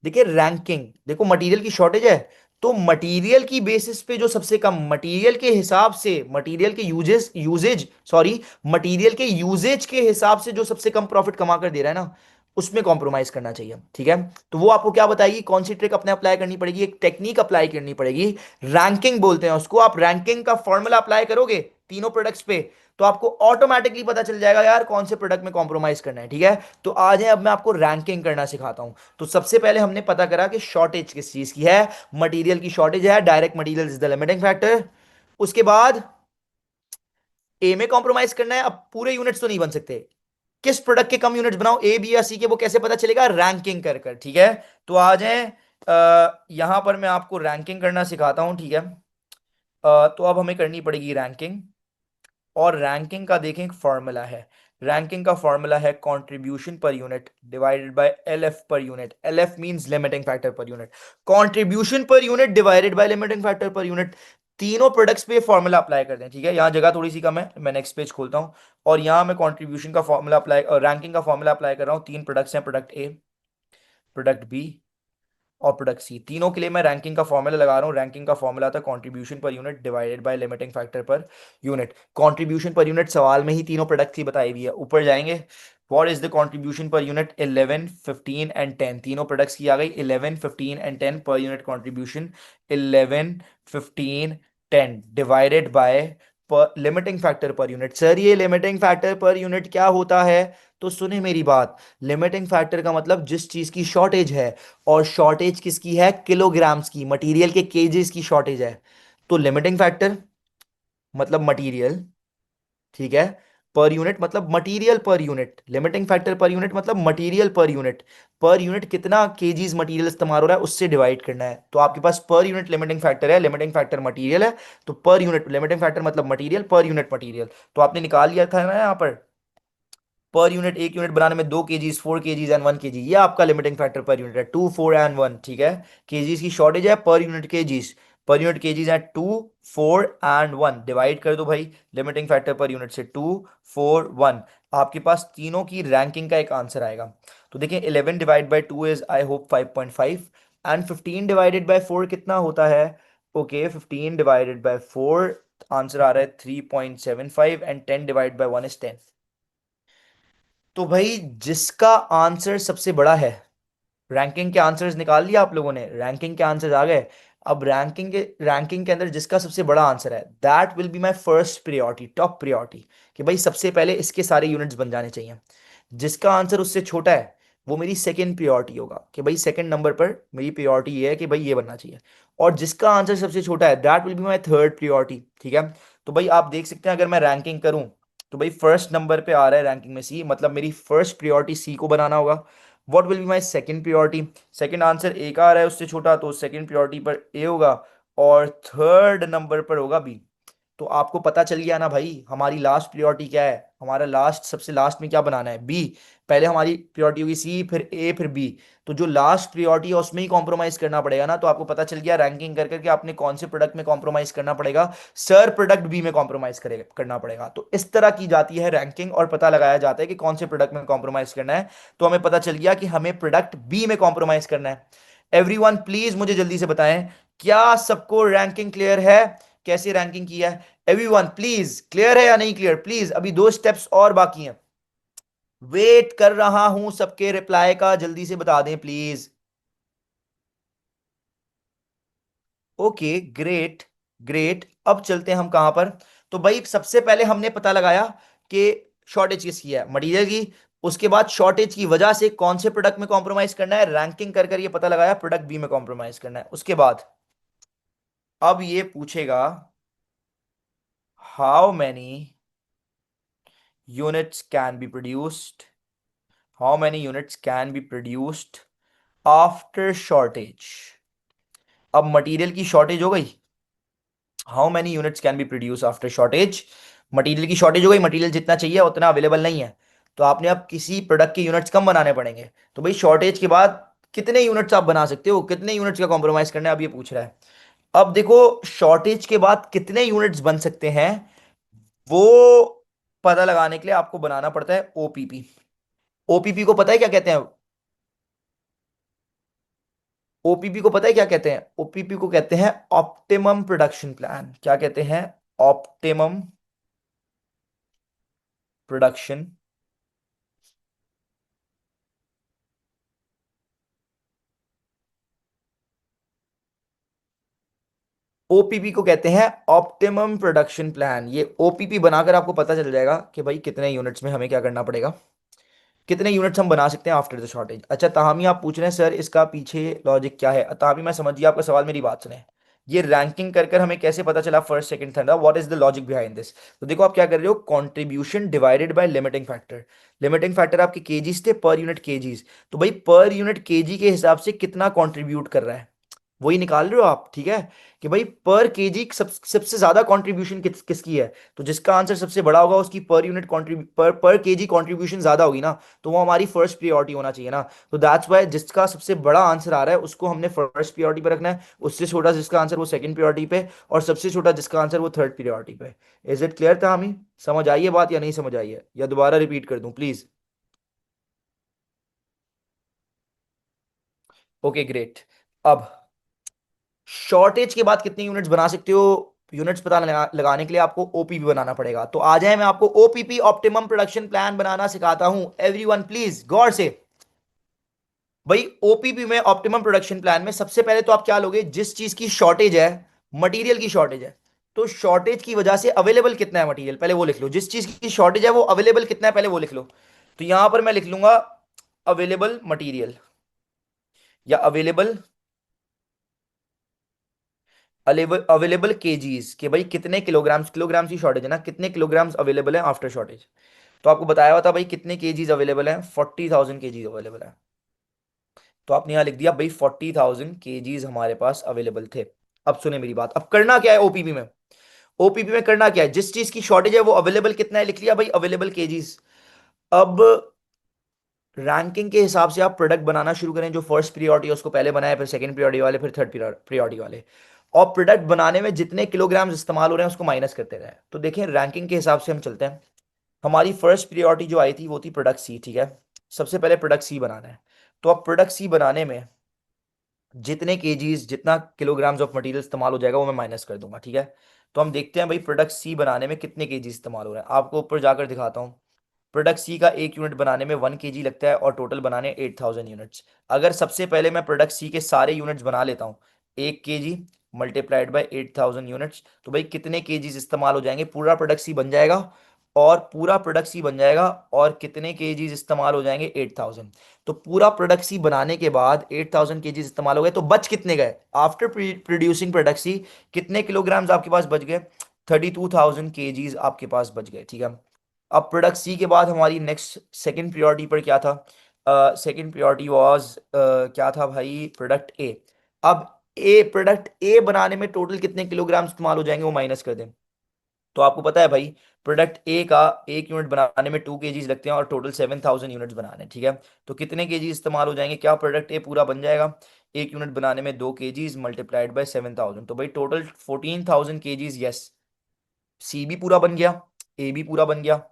देखिए रैंकिंग, देखो मटेरियल की शॉर्टेज है, तो मटेरियल की बेसिस पे जो सबसे कम, मटेरियल के हिसाब से, मटेरियल के यूजेज यूजेज सॉरी मटेरियल के यूजेज के हिसाब से जो सबसे कम प्रॉफिट कमा कर दे रहा है ना, उसमें कॉम्प्रोमाइज करना चाहिए, ठीक है। तो वो आपको क्या बताएगी, कौन सी ट्रिक अपने अप्लाई करनी पड़ेगी? एक टेक्निक अप्लाई करनी पड़ेगी, रैंकिंग बोलते हैं उसको। आप रैंकिंग का फॉर्मूला अप्लाई करोगे तीनों प्रोडक्ट्स पे तो आपको ऑटोमेटिकली पता चल जाएगा यार कौन से प्रोडक्ट में कॉम्प्रोमाइज करना है, ठीक है। तो आज है, अब मैं आपको रैंकिंग करना सिखाता हूं। तो सबसे पहले हमने पता करा कि शॉर्टेज किस चीज की है, मटेरियल की शॉर्टेज है, direct material is the limiting factor. उसके बाद ए में कॉम्प्रोमाइज करना है। अब पूरे यूनिट्स तो नहीं बन सकते, किस प्रोडक्ट के कम यूनिट्स बनाओ, ए बी या सी के, वो कैसे पता चलेगा? रैंकिंग कर कर, ठीक है। तो आ जाए, यहां पर मैं आपको रैंकिंग करना सिखाता हूं, ठीक है। तो अब हमें करनी पड़ेगी रैंकिंग, और रैंकिंग का देखें एक फॉर्मूला है। रैंकिंग का फॉर्मूला है contribution per unit divided by L F per unit. L F means limiting factor per unit, contribution per unit divided by limiting factor per unit. तीनों प्रोडक्ट्स पे formula apply कर दें, ठीक है। यहाँ जगह थोड़ी सी कम है, मैं नेक्स्ट पेज खोलता हूँ, और यहाँ मैं कंट्रीब्यूशन का फॉर्मूला अप्लाई और रैंकिंग का फॉर्मूला अप्लाई कर रहा हूँ। तीन प्रोडक्ट्स हैं, प्रोडक्ट ए, प्रोडक्ट बी और प्रोडक्ट सी, तीनों के लिए मैं रैंकिंग का फॉर्मूला लगा रहा हूँ। रैंकिंग का फॉर्मूला था contribution per unit divided by limiting factor per unit. Contribution per unit सवाल में ही तीनों प्रोडक्ट की बताई हुई है, ऊपर जाएंगे। What is the contribution per unit? 11, 15 and 10, तीनों प्रोडक्ट्स की आ गई 11, 15 and 10 per unit contribution. 11, 15, 10 divided by per limiting factor per unit. Sir ये लिमिटिंग फैक्टर पर यूनिट क्या होता है? तो सुने मेरी बात, लिमिटिंग फैक्टर का मतलब जिस चीज की शॉर्टेज है, और शॉर्टेज किसकी है? किलोग्राम्स की, मटेरियल के केजेस की शॉर्टेज है। तो लिमिटिंग फैक्टर मतलब मटेरियल, ठीक है, पर यूनिट मतलब material per unit, limiting factor per unit मतलब मटेरियल पर यूनिट कितना केजीज मटेरियल इस्तेमाल हो रहा है उससे डिवाइड करना है। तो आपके पास पर यूनिट लिमिटिंग फैक्टर है, लिमिटिंग फैक्टर मटेरियल है, तो पर यूनिट लिमिटिंग फैक्टर मतलब मटेरियल, पर यूनिट मटेरियल। तो आपने निकाल लिया था ना यहाँ पर, पर यूनिट एक यूनिट बनाने में 2 केजीज, 4 केजीज एंड 1 केजी, ये आपका लिमिटिंग फैक्टर पर यूनिट है, 2 4 एंड 1, ठीक है। केजीज की शॉर्टेज है, per unit KGs, per unit KGs है 2 4 एंड 1, डिवाइड कर दो भाई लिमिटिंग फैक्टर पर यूनिट से, 2 4 1। आपके पास तीनों की रैंकिंग का एक आंसर आएगा। तो देखिए 11 divide by 2 is I hope 5.5, and 15 divided by 4 कितना होता है? ओके 15 डिवाइडेड बाई 4, आंसर आ रहा है 3.75, एंड 10 डिवाइड बाई 1 इज 10। तो भाई जिसका आंसर सबसे बड़ा है, रैंकिंग के आंसर्स निकाल लिया आप लोगों ने, रैंकिंग के आंसर्स आ गए। अब रैंकिंग के अंदर जिसका सबसे बड़ा आंसर है, that will be my first priority, top priority, कि भाई सबसे पहले इसके सारे यूनिट्स बन जाने चाहिए। जिसका आंसर उससे छोटा है वो मेरी सेकंड प्रायोरिटी होगा, कि भाई सेकंड नंबर पर मेरी प्रायोरिटी ये है कि भाई ये बनना चाहिए। और जिसका आंसर सबसे छोटा है, that will be my third priority, ठीक है। तो भाई आप देख सकते हैं अगर मैं रैंकिंग करूं, तो भाई फर्स्ट नंबर पे आ रहा है रैंकिंग में सी, मतलब मेरी फर्स्ट प्रायोरिटी सी को बनाना होगा। What will be my second priority? Second answer A का आ रहा है उससे छोटा, तो सेकंड प्रायोरिटी पर ए होगा, और थर्ड नंबर पर होगा बी। तो आपको पता चल गया ना भाई हमारी लास्ट प्रायोरिटी क्या है, हमारा लास्ट सबसे लास्ट में क्या बनाना है, बी। पहले हमारी प्रायोरिटी होगी सी, फिर ए, फिर बी। तो जो लास्ट प्रायोरिटी है उसमें ही कॉम्प्रोमाइज करना पड़ेगा ना। तो आपको पता चल गया रैंकिंग कर करके आपने कौन से प्रोडक्ट में कॉम्प्रोमाइज करना पड़ेगा, सर प्रोडक्ट बी में कॉम्प्रोमाइज करेगा करना पड़ेगा। तो इस तरह की जाती है रैंकिंग, और पता लगाया जाता है कि कौन से प्रोडक्ट में कॉम्प्रोमाइज करना है। तो हमें पता चल गया कि हमें प्रोडक्ट बी में कॉम्प्रोमाइज करना है। एवरीवन प्लीज मुझे जल्दी से बताएं, क्या सबको रैंकिंग क्लियर है, कैसे रैंकिंग किया है? एवरीवन प्लीज क्लियर है या नहीं क्लियर? प्लीज अभी 2 स्टेप्स और बाकी हैं, वेट कर रहा हूं सबके रिप्लाई का, जल्दी से बता दें प्लीज। Okay great, great. अब चलते हैं हम कहां पर। तो भाई सबसे पहले हमने पता लगाया कि शॉर्टेज किसकी है, मटेरियल की। उसके बाद शॉर्टेज की वजह से कौन से प्रोडक्ट में कॉम्प्रोमाइज करना है, रैंकिंग कर कर ये पता लगाया प्रोडक्ट बी में कॉम्प्रोमाइज करना है। उसके बाद अब ये पूछेगा how many units can be produced, how many units can be produced after shortage. अब मटेरियल की शॉर्टेज हो गई, how many units can be produce after shortage. Material की शॉर्टेज हो गई, मटेरियल जितना चाहिए उतना अवेलेबल नहीं है, तो आपने अब किसी प्रोडक्ट के यूनिट्स कम बनाने पड़ेंगे। तो भाई शॉर्टेज के बाद कितने यूनिट्स आप बना सकते हो, कितने यूनिट्स का कॉम्प्रोमाइज करना है, अब ये पूछ रहा है। अब देखो शॉर्टेज के बाद कितने यूनिट्स बन सकते हैं, वो पता लगाने के लिए आपको बनाना पड़ता है ओपीपी। ओपीपी को पता है क्या कहते हैं? ओपीपी को पता है क्या कहते हैं? ओपीपी को कहते हैं ऑप्टिमम प्रोडक्शन प्लान। क्या कहते हैं? Optimum production. ओपीपी को कहते हैं ऑप्टिमम प्रोडक्शन प्लान। ये ओपीपी बनाकर आपको पता चल जाएगा कि भाई कितने यूनिट्स में हमें क्या करना पड़ेगा, कितने यूनिट्स हम बना सकते हैं आफ्टर द शॉर्टेज। अच्छा ताहमी आप पूछ रहे हैं सर इसका पीछे लॉजिक क्या है। ताहमी मैं समझ गया आपका सवाल, मेरी बात सुने। ये रैंकिंग कर कर हमें कैसे पता चला first second third, what is the logic behind this? तो देखो आप क्या कर रहे हो, contribution divided by limiting factor. Limiting factor आपके केजीज थे, पर यूनिट केजीज। तो भाई पर यूनिट केजी के हिसाब से कितना कंट्रीब्यूट कर रहा है वही निकाल रहे हो आप, ठीक है। कि भाई पर केजी सबसे ज्यादा कंट्रीब्यूशन किसकी है, तो जिसका आंसर सबसे बड़ा होगा उसकी पर यूनिट कॉन्ट्रीब्यू पर केजी कंट्रीब्यूशन ज्यादा होगी ना, तो वो हमारी फर्स्ट प्रायोरिटी होना चाहिए ना। तो दैट्स वाई जिसका सबसे बड़ा आंसर आ रहा है उसको हमने फर्स्ट प्रायोरिटी पे रखना है, उससे छोटा जिसका आंसर वो सेकंड प्रायोरिटी पे, और सबसे छोटा जिसका आंसर वो थर्ड प्रायोरिटी पे। इज इट क्लियर था हमें? समझ आई है बात या नहीं समझ आई है, या दोबारा रिपीट कर दूं प्लीज? Okay great. अब शॉर्टेज के बाद कितने यूनिट्स बना सकते हो, यूनिट्स पता लगाने के लिए आपको ओपीपी बनाना पड़ेगा। तो आ जाए मैं आपको ओपीपी ऑप्टिमम प्रोडक्शन प्लान बनाना सिखाता हूं। एवरीवन प्लीज गौर से। भाई ओपीपी में ऑप्टिमम प्रोडक्शन प्लान में सबसे पहले तो आप क्या लोगे, जिस चीज की शॉर्टेज है, मटेरियल की शॉर्टेज है, तो शॉर्टेज की वजह से अवेलेबल कितना है मटेरियल पहले वो लिख लो। जिस चीज की शॉर्टेज है वो अवेलेबल कितना है पहले वो लिख लो। तो यहां पर मैं लिख लूंगा अवेलेबल मटेरियल, या अवेलेबल अवेलेबल केजीज के भाई कितने किलोग्राम्स, किलोग्राम्स की शॉर्टेज है ना, कितने किलोग्राम्स अवेलेबल है आफ्टर शॉर्टेज। तो आपको बताया हुआ था भाई कितने केजीज अवेलेबल हैं, 40,000 केजीज अवेलेबल है। तो आपने यहाँ लिख दिया भाई 40,000 केजीज हमारे पास अवेलेबल थे। अब सुने मेरी बात, अब करना क्या है ओपीपी में। ओपीपी में करना क्या है, जिस चीज की शॉर्टेज है वो अवेलेबल कितना है लिख लिया भाई, अवेलेबल केजीज। अब रैंकिंग के हिसाब से आप प्रोडक्ट बनाना शुरू करें, जो फर्स्ट प्रियोरिटी है उसको पहले बनाए, फिर सेकंड प्रियोरिटी वाले, फिर थर्ड प्रियोरिटी वाले। और प्रोडक्ट बनाने में जितने किलोग्राम्स इस्तेमाल हो रहे हैं उसको माइनस करते रहे। तो देखें रैंकिंग के हिसाब से हम चलते हैं। हमारी फर्स्ट प्रियोरिटी जो आई थी वो थी प्रोडक्ट सी, ठीक है। सबसे पहले प्रोडक्ट सी बनाना है। तो अब प्रोडक्ट सी बनाने में जितने केजीज, जितना किलोग्राम्स ऑफ मटेरियल इस्तेमाल हो जाएगा वो मैं माइनस कर दूंगा, ठीक है। तो हम देखते हैं भाई प्रोडक्ट सी बनाने में कितने केजी इस्तेमाल हो रहे हैं, आपको ऊपर जाकर दिखाता हूँ। प्रोडक्ट सी का एक यूनिट बनाने में 1 केजी लगता है और टोटल बनाने 8,000 यूनिट्स। अगर सबसे पहले मैं प्रोडक्ट सी के सारे यूनिट्स बना लेता हूँ, 1 केजी मल्टीप्लाइड बाई 8,000 यूनिट्स, तो भाई कितने केजीज इस्तेमाल हो जाएंगे, पूरा प्रोडक्ट सी बन जाएगा। और पूरा प्रोडक्ट सी बन जाएगा और कितने केजीज इस्तेमाल हो जाएंगे, 8,000। तो पूरा प्रोडक्ट सी बनाने के बाद 8,000 केजीज इस्तेमाल हो गए, तो बच कितने गए आफ्टर प्रोड्यूसिंग प्रोडक्ट सी, कितने किलोग्राम्स आपके पास बच गए, 32,000 केजीज आपके पास बच गए, ठीक है। अब प्रोडक्ट सी के बाद हमारी नेक्स्ट सेकंड प्रायोरिटी पर क्या था, सेकंड प्रायोरिटी वाज क्या था भाई, प्रोडक्ट ए। अब ए, प्रोडक्ट ए बनाने में टोटल कितने किलोग्राम इस्तेमाल हो जाएंगे वो माइनस कर दें। तो आपको पता है भाई प्रोडक्ट ए का एक यूनिट बनाने में 2 केजीज लगते हैं और टोटल 7,000 यूनिट्स बनाने हैं, ठीक है। तो कितने केजी इस्तेमाल हो जाएंगे, क्या प्रोडक्ट ए पूरा बन जाएगा, एक यूनिट बनाने में 2 केजीज मल्टीप्लाइड बाय 7,000, तो भाई टोटल 14,000 केजीज, यस। सी भी पूरा बन गया, ए भी पूरा बन गया।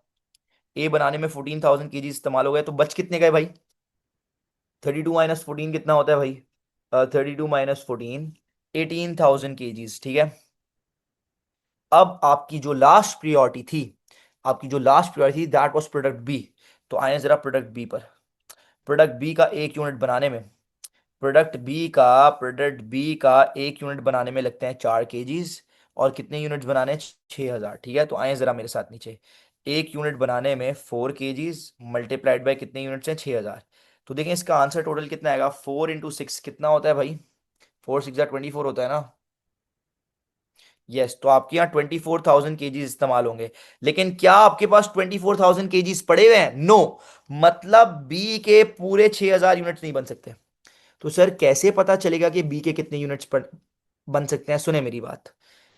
ए बनाने में 14,000 केजी इस्तेमाल हो गए, तो बच कितने गए भाई, 32 - 14 कितना होता है भाई, 32 - 14 18,000 केजीज, ठीक है। अब आपकी जो लास्ट प्रियोरिटी थी, आपकी जो लास्ट प्रियोरिटी थी दैट वाज प्रोडक्ट बी। तो आए जरा प्रोडक्ट बी पर। प्रोडक्ट बी का एक यूनिट बनाने में, प्रोडक्ट बी का एक यूनिट बनाने में लगते हैं 4 केजीज। और कितने यूनिट्स बनाने हैं, 6,000, ठीक है। तो आए जरा मेरे साथ नीचे, एक यूनिट बनाने में 4 केजीज मल्टीप्लाइड बाय कितने यूनिट्स हैं, 6,000। तो देखें इसका आंसर टोटल कितना आएगा, 4 × 6 कितना होता है भाई, 4 × 6 = 24 होता है ना। यस, तो आपके यहाँ 24,000 केजीज इस्तेमाल होंगे। लेकिन क्या आपके पास 24,000 केजीज पड़े हुए हैं, नो। मतलब बी के पूरे 6,000 यूनिट्स नहीं बन सकते। तो सर कैसे पता चलेगा कि बी के कितने यूनिट्स पर बन सकते हैं, सुने मेरी बात।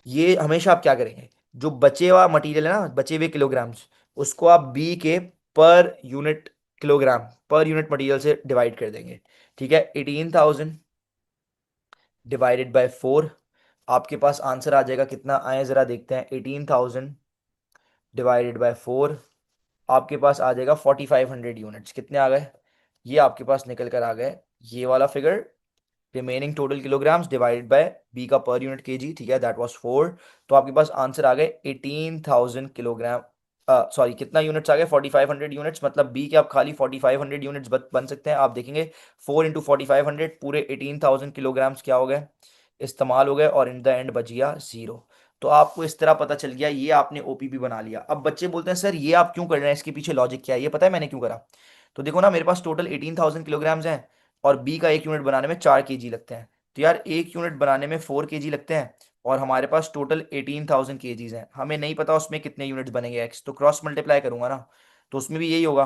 ये हमेशा आप क्या करेंगे, जो बचे हुआ मटेरियल है ना, बचे हुए किलोग्राम्स, उसको आप बी के per unit kilogram, per unit material से डिवाइड कर देंगे, ठीक है। 18,000 डिवाइडेड बाय 4, आपके पास आंसर आ जाएगा कितना, आए जरा देखते हैं, 18,000 डिवाइडेड बाय 4, आपके पास आ जाएगा 4,500 यूनिट्स। कितने आ गए, ये आपके पास निकल कर आ गए, ये वाला figure, remaining total kilograms divided by B का पर यूनिट केजी, ठीक है, दैट वाज 4। तो आपके पास आंसर आ गए 18,000 किलोग्राम, सॉरी कितना यूनिट्स आ गए, 4,500 यूनिट्स। मतलब बी के अब खाली 4,500 यूनिट्स बन सकते हैं, आप देखेंगे 4 × 4,500 पूरे 18,000 किलोग्राम्स क्या हो गए, इस्तेमाल हो गए, और इन द एंड बच गया 0। तो आपको इस तरह पता चल गया, ये आपने ओपीपी बना लिया। अब बच्चे बोलते हैं सर ये आप क्यों कर रहे हैं, इसके पीछे लॉजिक क्या है, ये पता है मैंने क्यों करा। तो देखो ना, मेरे पास टोटल 18,000 किलोग्राम्स हैं और बी का एक यूनिट बनाने में 4 केजी लगते हैं। तो यार एक यूनिट बनाने में 4 केजी लगते हैं, और हमारे पास टोटल 18,000 केजीज हैं, हमें नहीं पता उसमें कितने यूनिट्स बनेंगे एक्स, तो क्रॉस मल्टीप्लाई करूंगा ना, तो उसमें भी यही होगा,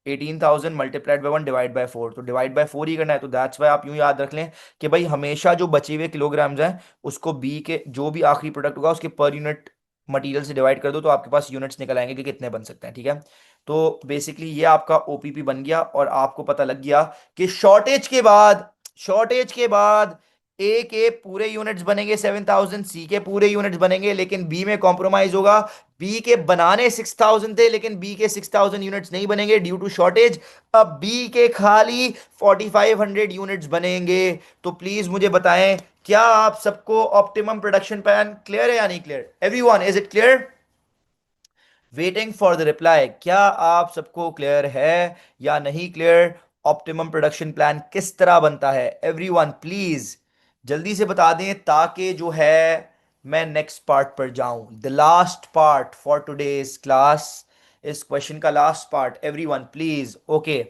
18,000 मल्टीप्लाइड बाई 1 डिवाइड बाय 4, तो डिवाइड बाय 4 ही करना है। तो दैट्स वाई आप यूं याद रख लें कि भाई हमेशा जो बचे हुए किलोग्राम्स हैं उसको बी के जो भी आखिरी प्रोडक्ट होगा उसके पर यूनिट मटेरियल से डिवाइड कर दो, तो आपके पास यूनिट्स निकल आएंगे कि कितने बन सकते हैं, ठीक है। तो बेसिकली ये आपका ओपीपी बन गया, और आपको पता लग गया कि शॉर्टेज के बाद ए के पूरे यूनिट्स बनेंगे 7,000, सी के पूरे यूनिट्स बनेंगे, लेकिन बी में कॉम्प्रोमाइज होगा। बी के बनाने 6,000 थे, लेकिन बी के 6,000 यूनिट्स नहीं बनेंगे ड्यू टू शॉर्टेज। अब बी के खाली 4,500 यूनिट्स बनेंगे। तो प्लीज मुझे बताएं, क्या आप सबको ऑप्टिमम प्रोडक्शन प्लान क्लियर है या नहीं clear, everyone is it clear, waiting for the reply, क्या आप सबको क्लियर है या नहीं क्लियर, ऑप्टिमम प्रोडक्शन प्लान किस तरह बनता है, एवरीवन प्लीज जल्दी से बता दें, ताकि जो है मैं नेक्स्ट पार्ट पर जाऊं, the last part for today's class, इस क्वेश्चन का last part, everyone please, okay.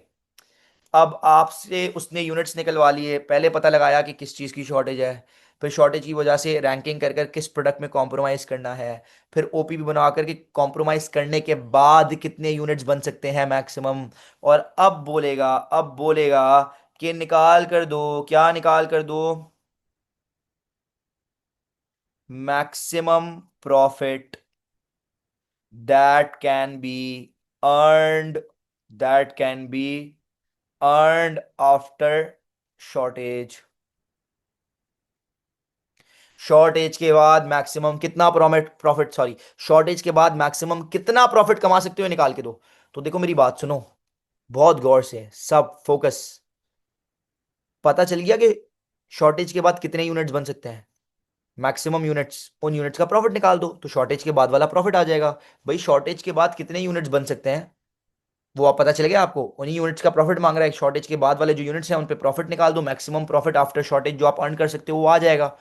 अब आपसे उसने यूनिट्स निकलवा लिए, पहले पता लगाया कि किस चीज़ की शॉर्टेज है, फिर शॉर्टेज की वजह से रैंकिंग कर कर किस प्रोडक्ट में कॉम्प्रोमाइज करना है, फिर ओपीपी बना करके कॉम्प्रोमाइज करने के बाद कितने यूनिट्स बन सकते हैं मैक्सिमम। और अब बोलेगा कि निकाल कर दो, क्या निकाल कर दो, maximum profit that can be earned, that can be earned after shortage. Shortage के बाद मैक्सिमम कितना प्रॉफिट, सॉरी, शॉर्टेज के बाद मैक्सिमम कितना प्रॉफिट कमा सकते हो निकाल के दो। तो देखो मेरी बात सुनो, बहुत गौर से सब फोकस। पता चल गया कि शॉर्टेज के बाद कितने यूनिट्स बन सकते हैं, मैक्सिमम यूनिट्स, उन यूनिट्स का प्रॉफिट निकाल दो तो शॉर्टेज के बाद वाला प्रॉफिट आ जाएगा। भाई शॉर्टेज के बाद कितने यूनिट्स बन सकते हैं वो आप पता चल गया आपको, उन्हीं यूनिट्स का प्रॉफिट मांग रहा है। शॉर्टेज के बाद वाले जो यूनिट्स हैं उन पे प्रॉफिट निकाल दो, मैक्सिमम प्रॉफिट आफ्टर शॉर्टेज जो आप अर्न कर सकते हो वो आ जाएगा।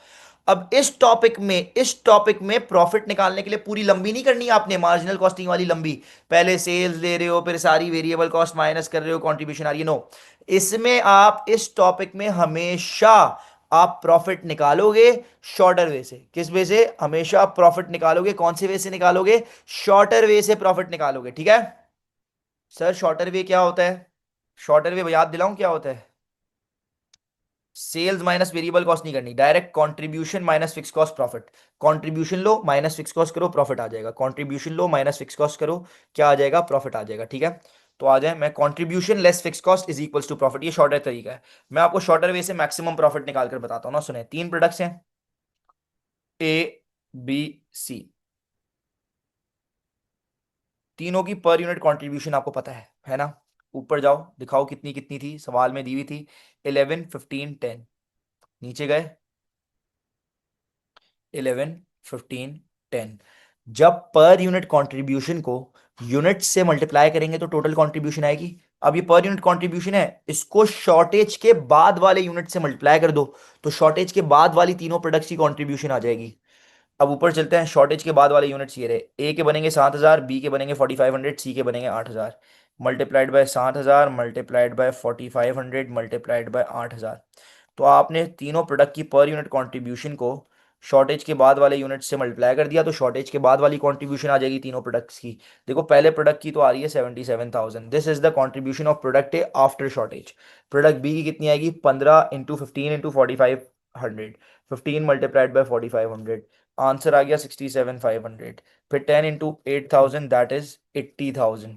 अब इस टॉपिक में प्रॉफिट निकालने के लिए पूरी लंबी नहीं करनी है आपने, मार्जिनल कॉस्टिंग वाली लंबी, पहले सेल्स ले रहे हो फिर सारी वेरिएबल कॉस्ट माइनस कर रहे हो कंट्रीब्यूशन आ रही है, नो। इसमें आप इस टॉपिक में हमेशा आप प्रॉफिट निकालोगे शॉर्टर वे से। किस वे से? हमेशा आप प्रॉफिट निकालोगे, कौन से वे से निकालोगे? शॉर्टर वे से प्रॉफिट निकालोगे, ठीक है। सर शॉर्टर वे क्या होता है? शॉर्टर वे याद दिलाऊं क्या होता है? सेल्स माइनस वेरिएबल कॉस्ट नहीं करनी, direct contribution minus fix cost profit. Contribution लो माइनस फिक्स कॉस्ट करो, प्रॉफिट आ जाएगा। कंट्रीब्यूशन लो माइनस फिक्स कॉस्ट करो, क्या आ जाएगा? प्रॉफिट आ जाएगा, ठीक है। तो आ जाए, मैं contribution less fix cost is equals to profit, ये शॉर्टर तरीका है। मैं आपको शॉर्टर वे से मैक्सिमम प्रॉफिट निकाल कर बताता हूँ ना, सुने। तीन प्रोडक्ट्स हैं, ए, बी, सी, तीनों की पर यूनिट कंट्रीब्यूशन आपको पता है ना? ऊपर जाओ दिखाओ कितनी कितनी थी, सवाल में दी हुई थी 11, 15, 10। नीचे गए, 11, 15, 10। जब पर यूनिट कंट्रीब्यूशन को यूनिट से मल्टीप्लाई करेंगे तो टोटल कंट्रीब्यूशन आएगी। अब ये पर यूनिट कंट्रीब्यूशन है, इसको शॉर्टेज के बाद वाले यूनिट से मल्टीप्लाई कर दो तो शॉर्टेज के बाद वाली तीनों प्रोडक्ट्स की कंट्रीब्यूशन आ जाएगी। अब ऊपर चलते हैं, शॉर्टेज के बाद वाले यूनिट्स ये रहे, ए के बनेंगे 7,000, बी के बनेंगे 4,500, सी के बनेंगे 8,000। Multiplied by 7,000 multiplied by 4,500 multiplied by 8,000। तो आपने तीनों प्रोडक्ट की पर यूनिट कंट्रीब्यूशन को शॉर्टेज के बाद वाले यूनिट से मल्टीप्लाई कर दिया तो शॉर्टेज के बाद वाली कंट्रीब्यूशन आ जाएगी तीनों प्रोडक्ट्स की। देखो पहले प्रोडक्ट की तो आ रही है 77,000, this is the contribution of product A after shortage. Product B की कितनी आएगी? 15 into 15 into 4,500, 15 multiplied by 4,500, answer आ गया 67,500। फिर 10 into 8,000 that is 80,000,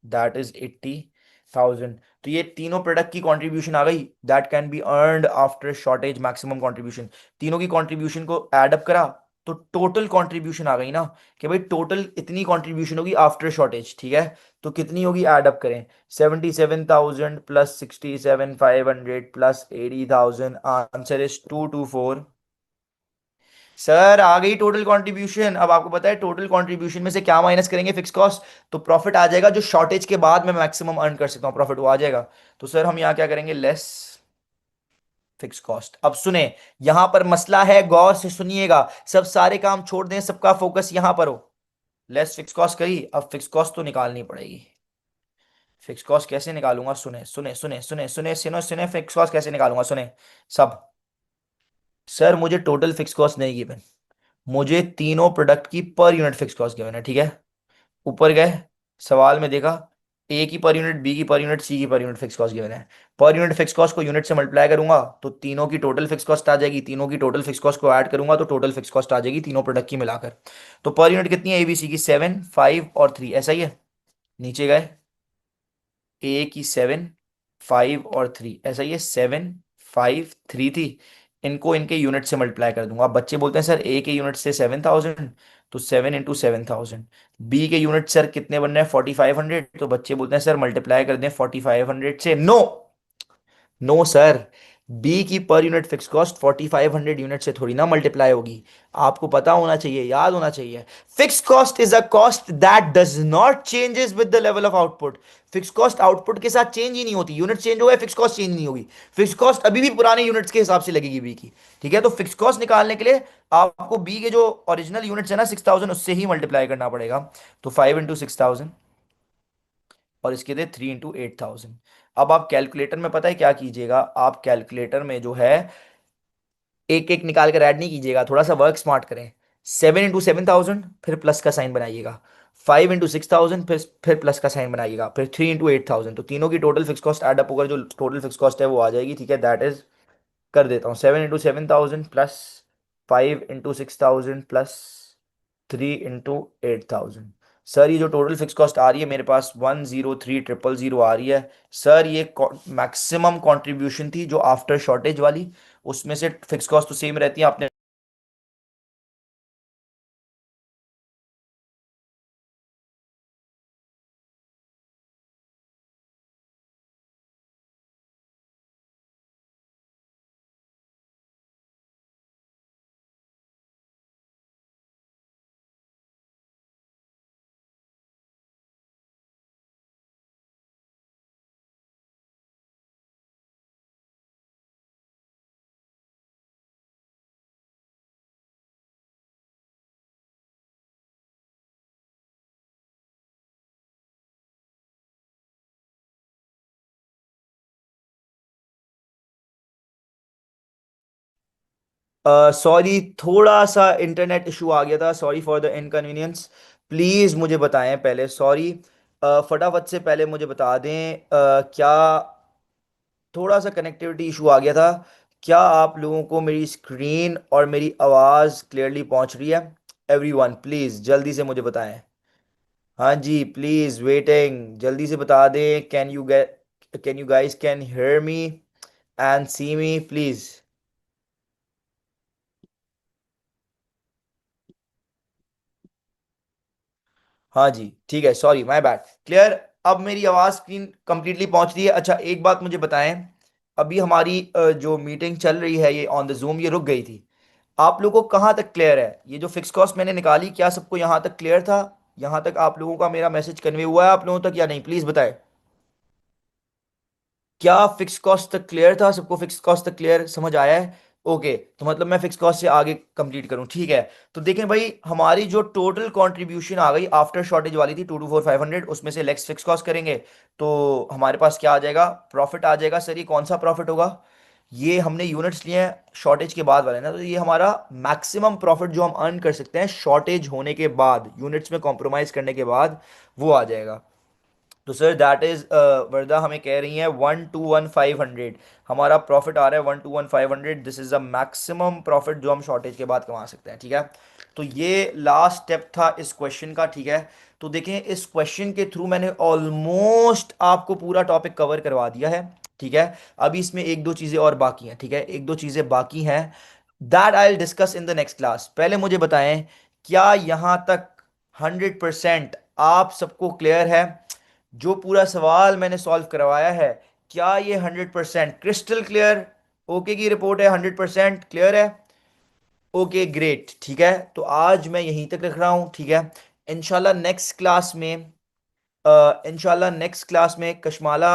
that is 80,000। तो ये तीनों प्रोडक्ट की कंट्रीब्यूशन आ गई, that can be earned after shortage maximum contribution. तीनों की कंट्रीब्यूशन को ऐड अप करा तो टोटल कंट्रीब्यूशन आ गई ना, कि भाई टोटल इतनी कंट्रीब्यूशन होगी आफ्टर शॉर्टेज, ठीक है। तो कितनी होगी, ऐड अप करें, 77,000 plus 67,500 plus 80,000, answer is 224। Sir आ गई टोटल कंट्रीब्यूशन। अब आपको पता है टोटल कंट्रीब्यूशन में से क्या माइनस करेंगे? Fix cost. तो प्रॉफिट आ जाएगा जो शॉर्टेज के बाद मैं मैक्सिमम अर्न कर सकता हूँ, प्रॉफिट वो आ जाएगा। तो सर हम यहाँ क्या करेंगे? Less fix cost. अब सुने, यहां पर मसला है, गौर से सुनिएगा, सब सारे काम छोड़ दें, सबका फोकस यहां पर हो। लेस फिक्स कॉस्ट करी, अब फिक्स कॉस्ट तो निकालनी पड़ेगी। फिक्स कॉस्ट कैसे निकालूंगा? सुने सुने सुने सुने सुने सुने सुने, फिक्स कॉस्ट कैसे निकालूंगा, सुने सब। सर मुझे टोटल फिक्स कॉस्ट नहीं गिवन, मुझे तीनों प्रोडक्ट की per unit fix cost given है, ठीक है। ऊपर गए, सवाल में देखा, ए की पर यूनिट, बी की पर यूनिट, सी की per unit fix cost given है। पर यूनिट फिक्स कॉस्ट को यूनिट से मल्टीप्लाई करूंगा तो तीनों की टोटल फिक्स कॉस्ट आ जाएगी, तीनों की टोटल फिक्स कॉस्ट को ऐड करूंगा तो टोटल फिक्स कॉस्ट आ जाएगी तीनों प्रोडक्ट की मिलाकर। तो पर यूनिट कितनी है एबीसी की? 7, 5 और 3, ऐसा ही है। नीचे गए, ए की 7, 5 और 3, ऐसा ही है, 7, 5, 3 थी। इनको इनके यूनिट से मल्टीप्लाई कर दूंगा। अब बच्चे बोलते हैं सर ए के यूनिट से 7,000, तो 7 इंटू 7,000। बी के यूनिट सर कितने बन रहे हैं? 4,500, तो बच्चे बोलते हैं सर मल्टीप्लाई कर दें 4,500 से। नो, नो सर, बी की per unit fix cost 4,500 unit से थोड़ी ना मल्टीप्लाई होगी। आपको पता होना चाहिए, याद होना चाहिए, fix cost is a cost that does not changes with the level of output. Fix cost output के साथ चेंज ही नहीं होती, यूनिट चेंज हो गए फिक्स कॉस्ट चेंज नहीं होगी। फिक्स कॉस्ट अभी भी पुराने यूनिट्स के हिसाब से लगेगी बी की, ठीक है। तो फिक्स कॉस्ट निकालने के लिए आपको बी के जो ओरिजिनल यूनिट्स है ना 6,000, उससे ही मल्टीप्लाई करना पड़ेगा। तो 5 इंटू 6,000 और इसके थे 3 इंटू 8,000। अब आप कैलकुलेटर में पता है क्या कीजिएगा, आप कैलकुलेटर में जो है एक एक निकाल कर ऐड नहीं कीजिएगा, थोड़ा सा वर्क स्मार्ट करें। 7 इंटू 7,000, फिर प्लस का साइन बनाइएगा। 5 इंटू 6,000, फिर प्लस का साइन बनाइएगा। फिर 3 इंटू 8,000, तो तीनों की total fix cost add up होकर जो टोटल फिक्स कॉस्ट है वो आ जाएगी, ठीक है। दैट इज, कर देता हूँ, 7 into 7,000 plus 5 into 6,000 plus 3 into 8,000। Sir ये जो टोटल फिक्स कॉस्ट आ रही है मेरे पास 103,000 आ रही है। सर ये मैक्सिमम कंट्रीब्यूशन थी जो आफ्टर शॉर्टेज वाली, उसमें से फिक्स कॉस्ट तो सेम रहती है आपने। सॉरी, थोड़ा सा इंटरनेट इशू आ गया था, sorry for the inconvenience. Please मुझे बताएं पहले, सॉरी। फटाफट से पहले मुझे बता दें, क्या थोड़ा सा कनेक्टिविटी इशू आ गया था। क्या आप लोगों को मेरी स्क्रीन और मेरी आवाज़ क्लियरली पहुंच रही है? एवरीवन प्लीज़ जल्दी से मुझे बताएं। हाँ जी, प्लीज़ वेटिंग, जल्दी से बता दें। Can you guys can hear me and see me please? हाँ जी, ठीक है, सॉरी माय बैड। क्लियर? अब मेरी आवाज़ स्क्रीन कंप्लीटली पहुंच रही है? अच्छा, एक बात मुझे बताएं, अभी हमारी जो मीटिंग चल रही है ये ऑन द जूम, ये रुक गई थी। आप लोगों को कहाँ तक क्लियर है? ये जो फिक्स कॉस्ट मैंने निकाली, क्या सबको यहाँ तक क्लियर था? यहाँ तक आप लोगों का मेरा मैसेज कन्वे हुआ है आप लोगों तक या नहीं? प्लीज़ बताएं। क्या फिक्स कॉस्ट तक क्लियर था सबको? फिक्स कॉस्ट तक क्लियर समझ आया है? ओके, तो मतलब मैं फिक्स कॉस्ट से आगे कंप्लीट करूं, ठीक है। तो देखें भाई, हमारी जो टोटल कंट्रीब्यूशन आ गई आफ्टर शॉर्टेज वाली थी 224,500, उसमें से लेक्स फिक्स कॉस्ट करेंगे तो हमारे पास क्या आ जाएगा? प्रॉफिट आ जाएगा। सर ये कौन सा प्रॉफिट होगा? ये हमने यूनिट्स लिए हैं शॉर्टेज के बाद वाले ना, तो ये हमारा मैक्सिमम प्रॉफिट जो हम अर्न कर सकते हैं शॉर्टेज होने के बाद, यूनिट्स में कॉम्प्रोमाइज करने के बाद, वो आ जाएगा। तो सर दैट इज, वर्दा हमें कह रही हैं 121,500 हमारा प्रॉफिट आ रहा है। 121,500, this is the maximum profit जो हम शॉर्टेज के बाद कमा सकते हैं, ठीक है। तो ये लास्ट स्टेप था इस क्वेश्चन का, ठीक है। तो देखें, इस क्वेश्चन के थ्रू मैंने ऑलमोस्ट आपको पूरा टॉपिक कवर करवा दिया है, ठीक है। अभी इसमें एक दो चीज़ें और बाकी हैं, ठीक है, एक दो चीज़ें बाकी हैं। That I will discuss in the next class. पहले मुझे बताएं, क्या यहां तक 100% आप सबको क्लियर है? जो पूरा सवाल मैंने सॉल्व करवाया है, क्या ये 100% क्रिस्टल क्लियर? ओके की रिपोर्ट है, 100% क्लियर है? ओके ग्रेट, ठीक है। तो आज मैं यहीं तक रख रहा हूँ, ठीक है। इंशाल्लाह नेक्स्ट क्लास में, इंशाल्लाह नेक्स्ट क्लास में कशमाला,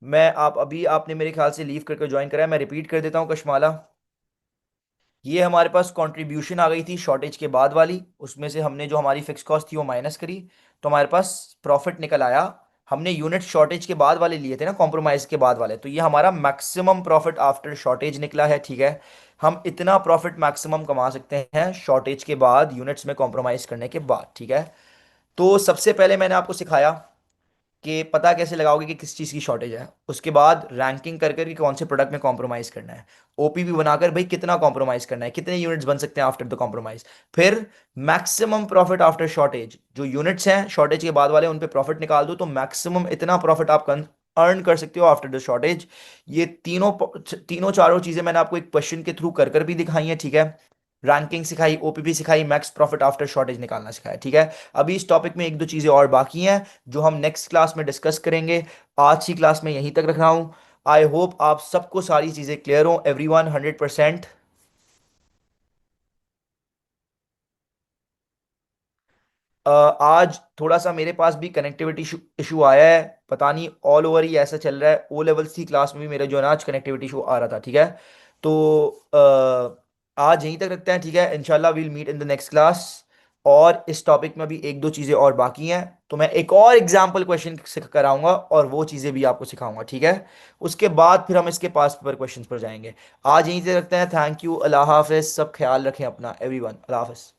मैं आप अभी आपने मेरे ख्याल से लीव करके ज्वाइन करा है, मैं रिपीट कर देता हूँ कशमाला। ये हमारे पास कंट्रीब्यूशन आ गई थी शॉर्टेज के बाद वाली, उसमें से हमने जो हमारी फिक्स कॉस्ट थी वो माइनस करी, तो हमारे पास प्रॉफिट निकल आया। हमने यूनिट शॉर्टेज के बाद वाले लिए थे ना, कॉम्प्रोमाइज के बाद वाले, तो ये हमारा मैक्सिमम प्रॉफिट आफ्टर शॉर्टेज निकला है, ठीक है। हम इतना प्रॉफिट मैक्सिमम कमा सकते हैं शॉर्टेज के बाद, यूनिट्स में कॉम्प्रोमाइज करने के बाद, ठीक है। तो सबसे पहले मैंने आपको सिखाया कि पता कैसे लगाओगे कि किस चीज़ की शॉर्टेज है, उसके बाद रैंकिंग कर करके कौन से प्रोडक्ट में कॉम्प्रोमाइज़ करना है, ओपीवी बनाकर भाई कितना कॉम्प्रोमाइज़ करना है, कितने यूनिट्स बन सकते हैं आफ्टर द कॉम्प्रोमाइज़, फिर मैक्सिमम प्रॉफिट आफ्टर शॉर्टेज, जो यूनिट्स हैं शॉर्टेज के बाद वाले उन पे प्रॉफिट निकाल दो, तो मैक्सिमम इतना प्रॉफिट आप अर्न कर सकते हो आफ्टर द शॉर्टेज। ये तीनों तीनों चारों चीज़ें मैंने आपको एक क्वेश्चन के थ्रू कर कर भी दिखाई हैं, ठीक है। रैंकिंग सिखाई, ओपीपी सिखाई, मैक्स प्रॉफिट आफ्टर शॉर्टेज निकालना सिखाया, ठीक है। अभी इस टॉपिक में एक दो चीज़ें और बाकी हैं जो हम नेक्स्ट क्लास में डिस्कस करेंगे। आज की क्लास में यहीं तक रख रहा हूं। आई होप आप सबको सारी चीज़ें क्लियर हो, एवरीवन 100%। आज थोड़ा सा मेरे पास भी कनेक्टिविटी इशू आया है, पता नहीं ऑल ओवर ही ऐसा चल रहा है। ओ लेवल्स की क्लास में भी मेरा जो है ना आज कनेक्टिविटी इशू आ रहा था, ठीक है। तो आज यहीं तक रखते हैं, ठीक है। इंशाल्लाह we'll meet in the next class. और इस टॉपिक में भी एक दो चीज़ें और बाकी हैं, तो मैं एक और एग्जाम्पल क्वेश्चन कराऊंगा और वो चीज़ें भी आपको सिखाऊंगा, ठीक है। उसके बाद फिर हम इसके पास पेपर क्वेश्चन पर जाएंगे। आज यहीं से रखते हैं। थैंक यू, अल्लाह हाफिज़, सब ख्याल रखें अपना, एवरीवन, अल्लाह हाफिज़।